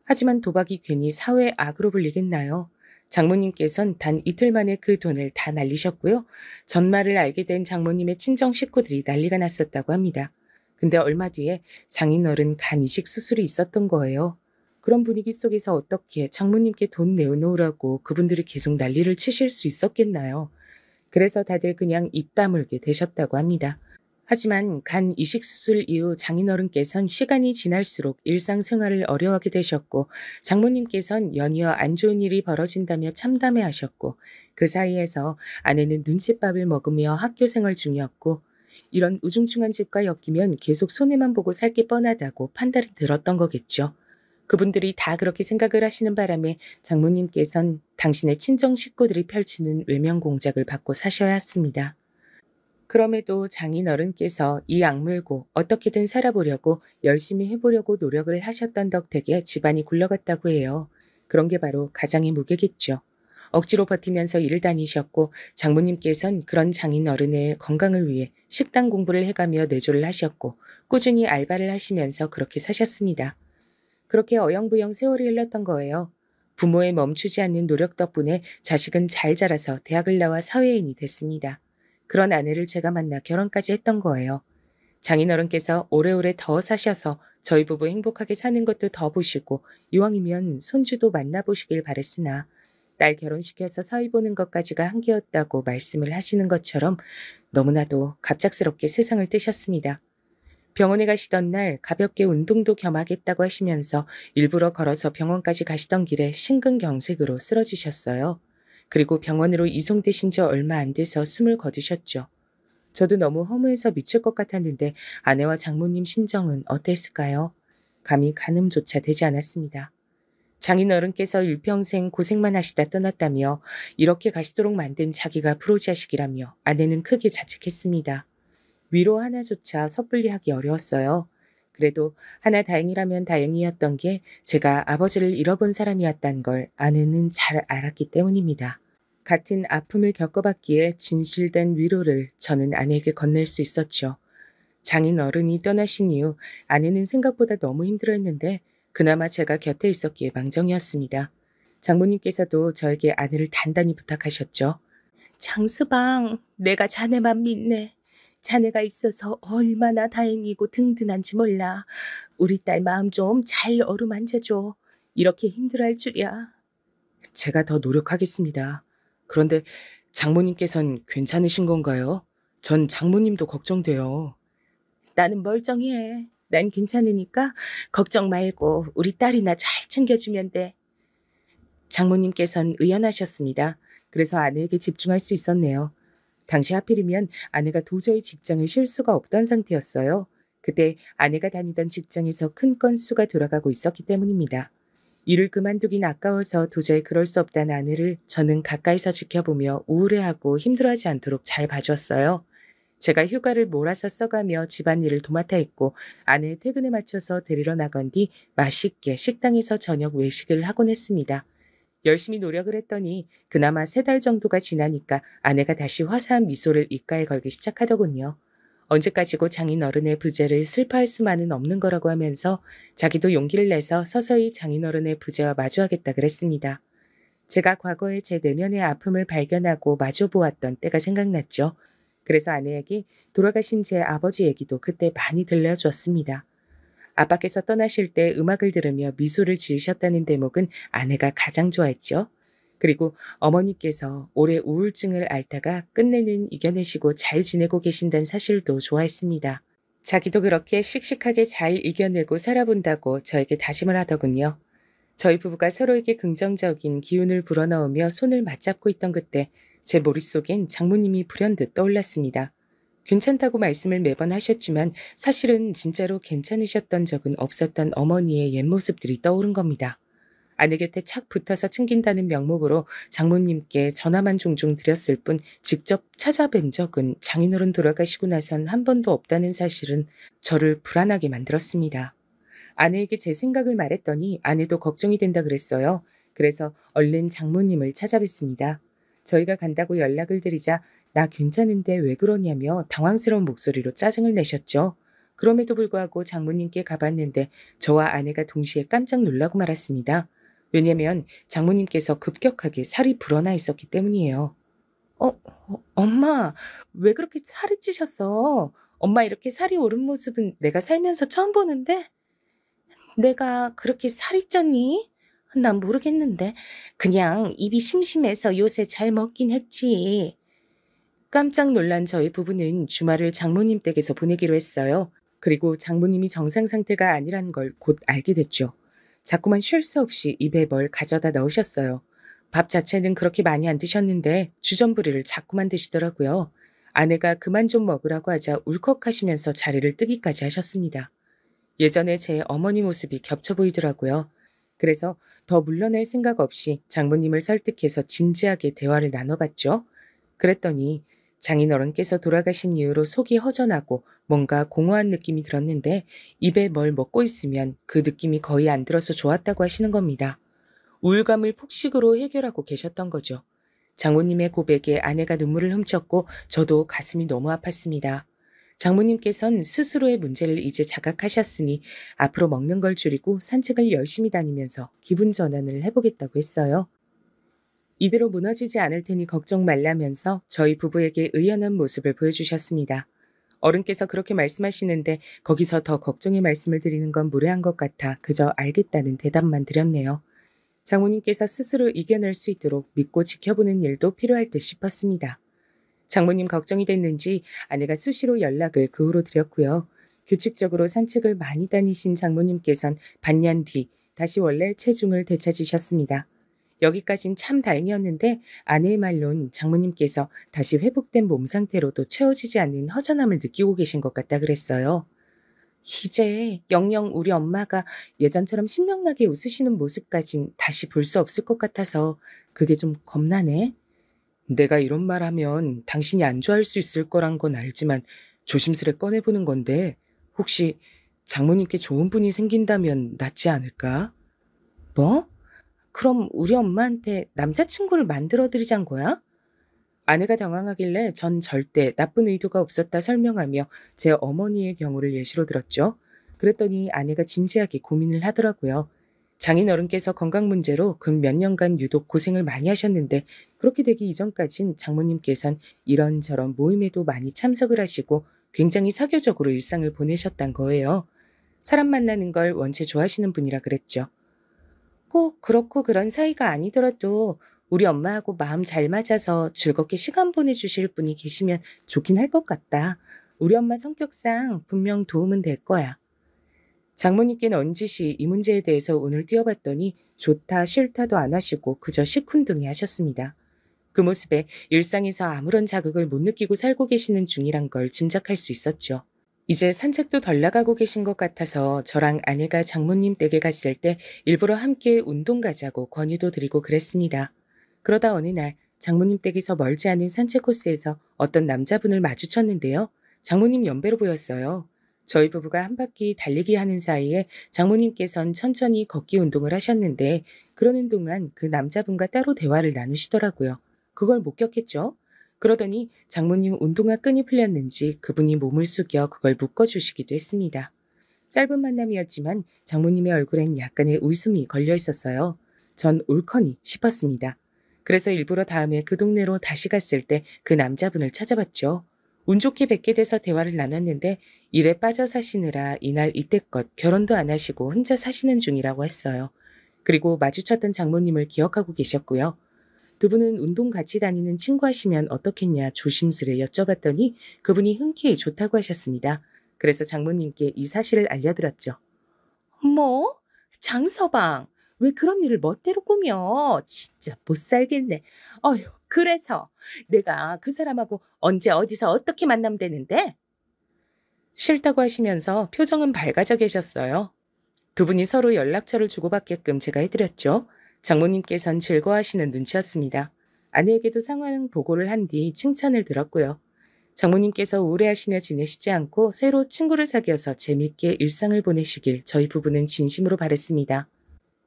하지만 도박이 괜히 사회 악으로 불리겠나요? 장모님께선 단 이틀 만에 그 돈을 다 날리셨고요. 전말을 알게 된 장모님의 친정 식구들이 난리가 났었다고 합니다. 근데 얼마 뒤에 장인어른 간 이식 수술이 있었던 거예요. 그런 분위기 속에서 어떻게 장모님께 돈 내어놓으라고 그분들이 계속 난리를 치실 수 있었겠나요? 그래서 다들 그냥 입 다물게 되셨다고 합니다. 하지만 간 이식 수술 이후 장인어른께선 시간이 지날수록 일상생활을 어려워하게 되셨고 장모님께선 연이어 안 좋은 일이 벌어진다며 참담해하셨고 그 사이에서 아내는 눈칫밥을 먹으며 학교생활 중이었고 이런 우중충한 집과 엮이면 계속 손해만 보고 살 게 뻔하다고 판단이 들었던 거겠죠. 그분들이 다 그렇게 생각을 하시는 바람에 장모님께선 당신의 친정 식구들이 펼치는 외면 공작을 받고 사셔야 했습니다. 그럼에도 장인어른께서 이 악물고 어떻게든 살아보려고 열심히 해보려고 노력을 하셨던 덕택에 집안이 굴러갔다고 해요. 그런 게 바로 가장의 무게겠죠. 억지로 버티면서 일을 다니셨고 장모님께선 그런 장인어른의 건강을 위해 식당 공부를 해가며 내조를 하셨고 꾸준히 알바를 하시면서 그렇게 사셨습니다. 그렇게 어영부영 세월이 흘렀던 거예요. 부모의 멈추지 않는 노력 덕분에 자식은 잘 자라서 대학을 나와 사회인이 됐습니다. 그런 아내를 제가 만나 결혼까지 했던 거예요. 장인어른께서 오래오래 더 사셔서 저희 부부 행복하게 사는 것도 더 보시고 이왕이면 손주도 만나보시길 바랬으나 딸 결혼시켜서 사위 보는 것까지가 한계였다고 말씀을 하시는 것처럼 너무나도 갑작스럽게 세상을 뜨셨습니다. 병원에 가시던 날 가볍게 운동도 겸하겠다고 하시면서 일부러 걸어서 병원까지 가시던 길에 심근경색으로 쓰러지셨어요. 그리고 병원으로 이송되신 지 얼마 안 돼서 숨을 거두셨죠. 저도 너무 허무해서 미칠 것 같았는데 아내와 장모님 심정은 어땠을까요? 감히 가늠조차 되지 않았습니다. 장인어른께서 일평생 고생만 하시다 떠났다며 이렇게 가시도록 만든 자기가 프로자식이라며 아내는 크게 자책했습니다. 위로 하나조차 섣불리 하기 어려웠어요. 그래도 하나 다행이라면 다행이었던 게 제가 아버지를 잃어본 사람이었단 걸 아내는 잘 알았기 때문입니다. 같은 아픔을 겪어봤기에 진실된 위로를 저는 아내에게 건넬 수 있었죠. 장인 어른이 떠나신 이후 아내는 생각보다 너무 힘들어했는데 그나마 제가 곁에 있었기에 망정이었습니다. 장모님께서도 저에게 아내를 단단히 부탁하셨죠. 장수방, 내가 자네만 믿네. 자네가 있어서 얼마나 다행이고 든든한지 몰라. 우리 딸 마음 좀 잘 어루만져줘. 이렇게 힘들어할 줄이야. 제가 더 노력하겠습니다. 그런데 장모님께선 괜찮으신 건가요? 전 장모님도 걱정돼요. 나는 멀쩡해. 난 괜찮으니까 걱정 말고 우리 딸이나 잘 챙겨주면 돼. 장모님께선 의연하셨습니다. 그래서 아내에게 집중할 수 있었네요. 당시 하필이면 아내가 도저히 직장을 쉴 수가 없던 상태였어요. 그때 아내가 다니던 직장에서 큰 건수가 돌아가고 있었기 때문입니다. 일을 그만두긴 아까워서 도저히 그럴 수 없다는 아내를 저는 가까이서 지켜보며 우울해하고 힘들어하지 않도록 잘 봐주었어요. 제가 휴가를 몰아서 써가며 집안일을 도맡아 했고 아내의 퇴근에 맞춰서 데리러 나간 뒤 맛있게 식당에서 저녁 외식을 하곤 했습니다. 열심히 노력을 했더니 그나마 3달 정도가 지나니까 아내가 다시 화사한 미소를 입가에 걸기 시작하더군요. 언제까지고 장인어른의 부재를 슬퍼할 수만은 없는 거라고 하면서 자기도 용기를 내서 서서히 장인어른의 부재와 마주하겠다 그랬습니다. 제가 과거에 제 내면의 아픔을 발견하고 마주보았던 때가 생각났죠. 그래서 아내에게 돌아가신 제 아버지 얘기도 그때 많이 들려주었습니다. 아빠께서 떠나실 때 음악을 들으며 미소를 지으셨다는 대목은 아내가 가장 좋아했죠. 그리고 어머니께서 오래 우울증을 앓다가 끝내는 이겨내시고 잘 지내고 계신다는 사실도 좋아했습니다. 자기도 그렇게 씩씩하게 잘 이겨내고 살아본다고 저에게 다짐을 하더군요. 저희 부부가 서로에게 긍정적인 기운을 불어넣으며 손을 맞잡고 있던 그때 제 머릿속엔 장모님이 불현듯 떠올랐습니다. 괜찮다고 말씀을 매번 하셨지만 사실은 진짜로 괜찮으셨던 적은 없었던 어머니의 옛 모습들이 떠오른 겁니다. 아내 곁에 착 붙어서 챙긴다는 명목으로 장모님께 전화만 종종 드렸을 뿐 직접 찾아뵌 적은 장인어른 돌아가시고 나선 한 번도 없다는 사실은 저를 불안하게 만들었습니다. 아내에게 제 생각을 말했더니 아내도 걱정이 된다 그랬어요. 그래서 얼른 장모님을 찾아뵀습니다. 저희가 간다고 연락을 드리자 나 괜찮은데 왜 그러냐며 당황스러운 목소리로 짜증을 내셨죠. 그럼에도 불구하고 장모님께 가봤는데 저와 아내가 동시에 깜짝 놀라고 말았습니다. 왜냐면 장모님께서 급격하게 살이 불어나 있었기 때문이에요. 엄마, 왜 그렇게 살이 찌셨어? 엄마 이렇게 살이 오른 모습은 내가 살면서 처음 보는데? 내가 그렇게 살이 쪘니? 난 모르겠는데 그냥 입이 심심해서 요새 잘 먹긴 했지. 깜짝 놀란 저희 부부는 주말을 장모님 댁에서 보내기로 했어요. 그리고 장모님이 정상 상태가 아니란 걸 곧 알게 됐죠. 자꾸만 쉴 수 없이 입에 뭘 가져다 넣으셨어요. 밥 자체는 그렇게 많이 안 드셨는데 주전부리를 자꾸만 드시더라고요. 아내가 그만 좀 먹으라고 하자 울컥하시면서 자리를 뜨기까지 하셨습니다. 예전에 제 어머니 모습이 겹쳐 보이더라고요. 그래서 더 물러날 생각 없이 장모님을 설득해서 진지하게 대화를 나눠봤죠. 그랬더니 장인어른께서 돌아가신 이후로 속이 허전하고 뭔가 공허한 느낌이 들었는데 입에 뭘 먹고 있으면 그 느낌이 거의 안 들어서 좋았다고 하시는 겁니다. 우울감을 폭식으로 해결하고 계셨던 거죠. 장모님의 고백에 아내가 눈물을 훔쳤고 저도 가슴이 너무 아팠습니다. 장모님께서는 스스로의 문제를 이제 자각하셨으니 앞으로 먹는 걸 줄이고 산책을 열심히 다니면서 기분 전환을 해보겠다고 했어요. 이대로 무너지지 않을 테니 걱정 말라면서 저희 부부에게 의연한 모습을 보여주셨습니다. 어른께서 그렇게 말씀하시는데 거기서 더 걱정의 말씀을 드리는 건 무례한 것 같아 그저 알겠다는 대답만 드렸네요. 장모님께서 스스로 이겨낼 수 있도록 믿고 지켜보는 일도 필요할 듯 싶었습니다. 장모님 걱정이 됐는지 아내가 수시로 연락을 그 후로 드렸고요. 규칙적으로 산책을 많이 다니신 장모님께선 반년 뒤 다시 원래 체중을 되찾으셨습니다. 여기까진 참 다행이었는데 아내의 말론 장모님께서 다시 회복된 몸 상태로도 채워지지 않는 허전함을 느끼고 계신 것 같다 그랬어요. 이제 영영 우리 엄마가 예전처럼 신명나게 웃으시는 모습까진 다시 볼 수 없을 것 같아서 그게 좀 겁나네. 내가 이런 말 하면 당신이 안 좋아할 수 있을 거란 건 알지만 조심스레 꺼내보는 건데 혹시 장모님께 좋은 분이 생긴다면 낫지 않을까? 뭐? 그럼 우리 엄마한테 남자친구를 만들어드리잔 거야? 아내가 당황하길래 전 절대 나쁜 의도가 없었다 설명하며 제 어머니의 경우를 예시로 들었죠. 그랬더니 아내가 진지하게 고민을 하더라고요. 장인어른께서 건강 문제로 근 몇 년간 유독 고생을 많이 하셨는데 그렇게 되기 이전까진 장모님께선 이런저런 모임에도 많이 참석을 하시고 굉장히 사교적으로 일상을 보내셨단 거예요. 사람 만나는 걸 원체 좋아하시는 분이라 그랬죠. 꼭 그렇고 그런 사이가 아니더라도 우리 엄마하고 마음 잘 맞아서 즐겁게 시간 보내주실 분이 계시면 좋긴 할 것 같다. 우리 엄마 성격상 분명 도움은 될 거야. 장모님께 넌지시 이 문제에 대해서 운을 띄워봤더니 좋다 싫다도 안 하시고 그저 시큰둥이 하셨습니다. 그 모습에 일상에서 아무런 자극을 못 느끼고 살고 계시는 중이란 걸 짐작할 수 있었죠. 이제 산책도 덜 나가고 계신 것 같아서 저랑 아내가 장모님 댁에 갔을 때 일부러 함께 운동 가자고 권유도 드리고 그랬습니다. 그러다 어느 날 장모님 댁에서 멀지 않은 산책 코스에서 어떤 남자분을 마주쳤는데요. 장모님 연배로 보였어요. 저희 부부가 한 바퀴 달리기 하는 사이에 장모님께선 천천히 걷기 운동을 하셨는데 그러는 동안 그 남자분과 따로 대화를 나누시더라고요. 그걸 목격했죠. 그러더니 장모님 운동화 끈이 풀렸는지 그분이 몸을 숙여 그걸 묶어주시기도 했습니다. 짧은 만남이었지만 장모님의 얼굴엔 약간의 웃음이 걸려 있었어요. 전 옳거니 싶었습니다. 그래서 일부러 다음에 그 동네로 다시 갔을 때 그 남자분을 찾아봤죠. 운 좋게 뵙게 돼서 대화를 나눴는데 일에 빠져 사시느라 이날 이때껏 결혼도 안 하시고 혼자 사시는 중이라고 했어요. 그리고 마주쳤던 장모님을 기억하고 계셨고요. 두 분은 운동 같이 다니는 친구 하시면 어떻겠냐 조심스레 여쭤봤더니 그분이 흔쾌히 좋다고 하셨습니다. 그래서 장모님께 이 사실을 알려드렸죠. 뭐? 장서방, 왜 그런 일을 멋대로 꾸며? 진짜 못 살겠네. 어휴, 그래서 내가 그 사람하고 언제 어디서 어떻게 만나면 되는데? 싫다고 하시면서 표정은 밝아져 계셨어요. 두 분이 서로 연락처를 주고받게끔 제가 해드렸죠. 장모님께선 즐거워하시는 눈치였습니다. 아내에게도 상황 보고를 한 뒤 칭찬을 들었고요. 장모님께서 오래하시며 지내시지 않고 새로 친구를 사귀어서 재밌게 일상을 보내시길 저희 부부는 진심으로 바랬습니다.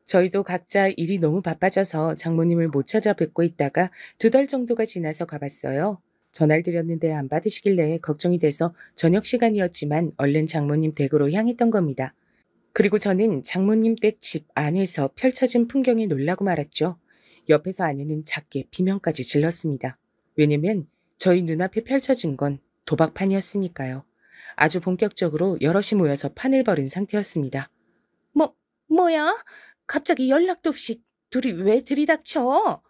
저희도 각자 일이 너무 바빠져서 장모님을 못 찾아뵙고 있다가 2달 정도가 지나서 가봤어요. 전화를 드렸는데 안 받으시길래 걱정이 돼서 저녁 시간이었지만 얼른 장모님 댁으로 향했던 겁니다. 그리고 저는 장모님 댁 집 안에서 펼쳐진 풍경에 놀라고 말았죠. 옆에서 아내는 작게 비명까지 질렀습니다. 왜냐면 저희 눈앞에 펼쳐진 건 도박판이었으니까요. 아주 본격적으로 여럿이 모여서 판을 벌인 상태였습니다. 뭐야? 갑자기 연락도 없이 둘이 왜 들이닥쳐?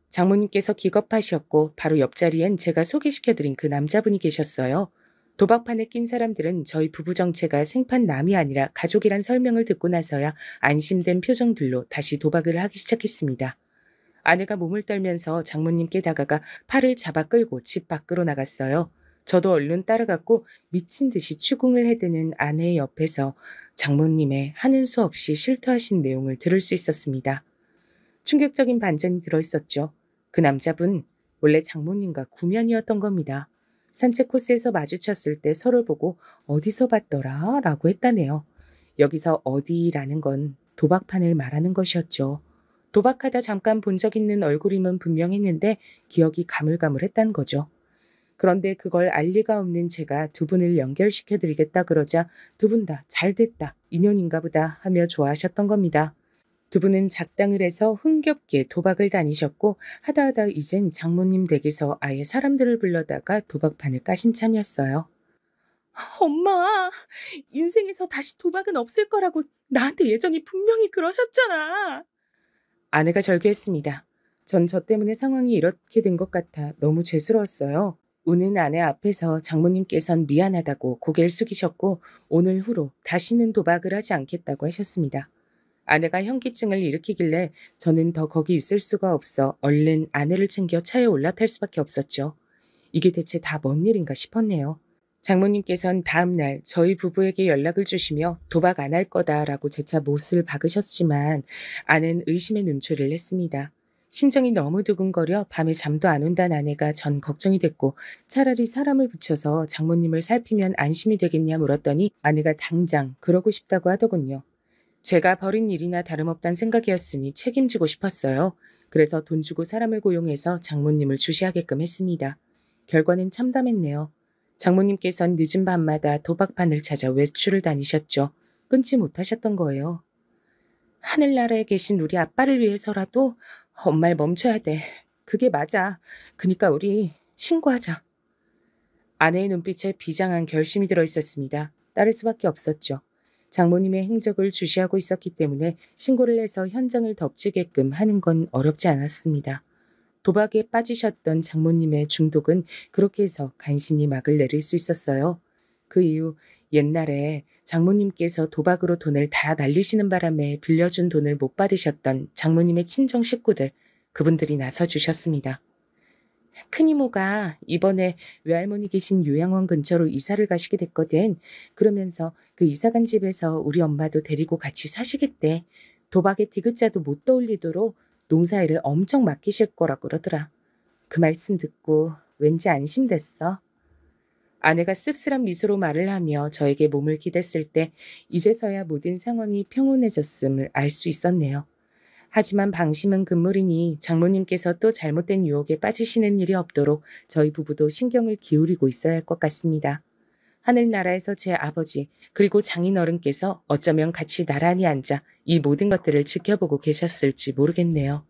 장모님께서 기겁하셨고 바로 옆자리엔 제가 소개시켜드린 그 남자분이 계셨어요. 도박판에 낀 사람들은 저희 부부 정체가 생판남이 아니라 가족이란 설명을 듣고 나서야 안심된 표정들로 다시 도박을 하기 시작했습니다. 아내가 몸을 떨면서 장모님께 다가가 팔을 잡아 끌고 집 밖으로 나갔어요. 저도 얼른 따라갔고 미친 듯이 추궁을 해대는 아내의 옆에서 장모님의 하는 수 없이 실토하신 내용을 들을 수 있었습니다. 충격적인 반전이 들어있었죠. 그 남자분 원래 장모님과 구면이었던 겁니다. 산책 코스에서 마주쳤을 때 서로를 보고 어디서 봤더라 라고 했다네요. 여기서 어디라는 건 도박판을 말하는 것이었죠. 도박하다 잠깐 본 적 있는 얼굴임은 분명했는데 기억이 가물가물했단 거죠. 그런데 그걸 알 리가 없는 제가 두 분을 연결시켜드리겠다 그러자 두 분 다 잘됐다, 인연인가 보다 하며 좋아하셨던 겁니다. 두 분은 작당을 해서 흥겹게 도박을 다니셨고 하다하다 이젠 장모님 댁에서 아예 사람들을 불러다가 도박판을 까신 참이었어요. 엄마, 인생에서 다시 도박은 없을 거라고 나한테 예전에 분명히 그러셨잖아. 아내가 절규했습니다. 전 저 때문에 상황이 이렇게 된 것 같아 너무 죄스러웠어요. 우는 아내 앞에서 장모님께선 미안하다고 고개를 숙이셨고 오늘 후로 다시는 도박을 하지 않겠다고 하셨습니다. 아내가 현기증을 일으키길래 저는 더 거기 있을 수가 없어 얼른 아내를 챙겨 차에 올라탈 수밖에 없었죠. 이게 대체 다 뭔 일인가 싶었네요. 장모님께선 다음 날 저희 부부에게 연락을 주시며 도박 안 할 거다라고 재차 못을 박으셨지만 아내는 의심의 눈초리를 했습니다. 심정이 너무 두근거려 밤에 잠도 안 온다는 아내가 전 걱정이 됐고 차라리 사람을 붙여서 장모님을 살피면 안심이 되겠냐 물었더니 아내가 당장 그러고 싶다고 하더군요. 제가 벌인 일이나 다름없단 생각이었으니 책임지고 싶었어요. 그래서 돈 주고 사람을 고용해서 장모님을 주시하게끔 했습니다. 결과는 참담했네요. 장모님께선 늦은 밤마다 도박판을 찾아 외출을 다니셨죠. 끊지 못하셨던 거예요. 하늘나라에 계신 우리 아빠를 위해서라도 엄마를 멈춰야 돼. 그게 맞아. 그니까 우리 신고하자. 아내의 눈빛에 비장한 결심이 들어 있었습니다. 따를 수밖에 없었죠. 장모님의 행적을 주시하고 있었기 때문에 신고를 해서 현장을 덮치게끔 하는 건 어렵지 않았습니다. 도박에 빠지셨던 장모님의 중독은 그렇게 해서 간신히 막을 내릴 수 있었어요. 그 이후 옛날에 장모님께서 도박으로 돈을 다 날리시는 바람에 빌려준 돈을 못 받으셨던 장모님의 친정 식구들, 그분들이 나서주셨습니다. 큰이모가 이번에 외할머니 계신 요양원 근처로 이사를 가시게 됐거든. 그러면서 그 이사간 집에서 우리 엄마도 데리고 같이 사시겠대. 도박에 디귿자도 못 떠올리도록 농사일을 엄청 맡기실 거라고 그러더라. 그 말씀 듣고 왠지 안심됐어. 아내가 씁쓸한 미소로 말을 하며 저에게 몸을 기댔을 때 이제서야 모든 상황이 평온해졌음을 알 수 있었네요. 하지만 방심은 금물이니 장모님께서 또 잘못된 유혹에 빠지시는 일이 없도록 저희 부부도 신경을 기울이고 있어야 할 것 같습니다. 하늘나라에서 제 아버지 그리고 장인어른께서 어쩌면 같이 나란히 앉아 이 모든 것들을 지켜보고 계셨을지 모르겠네요.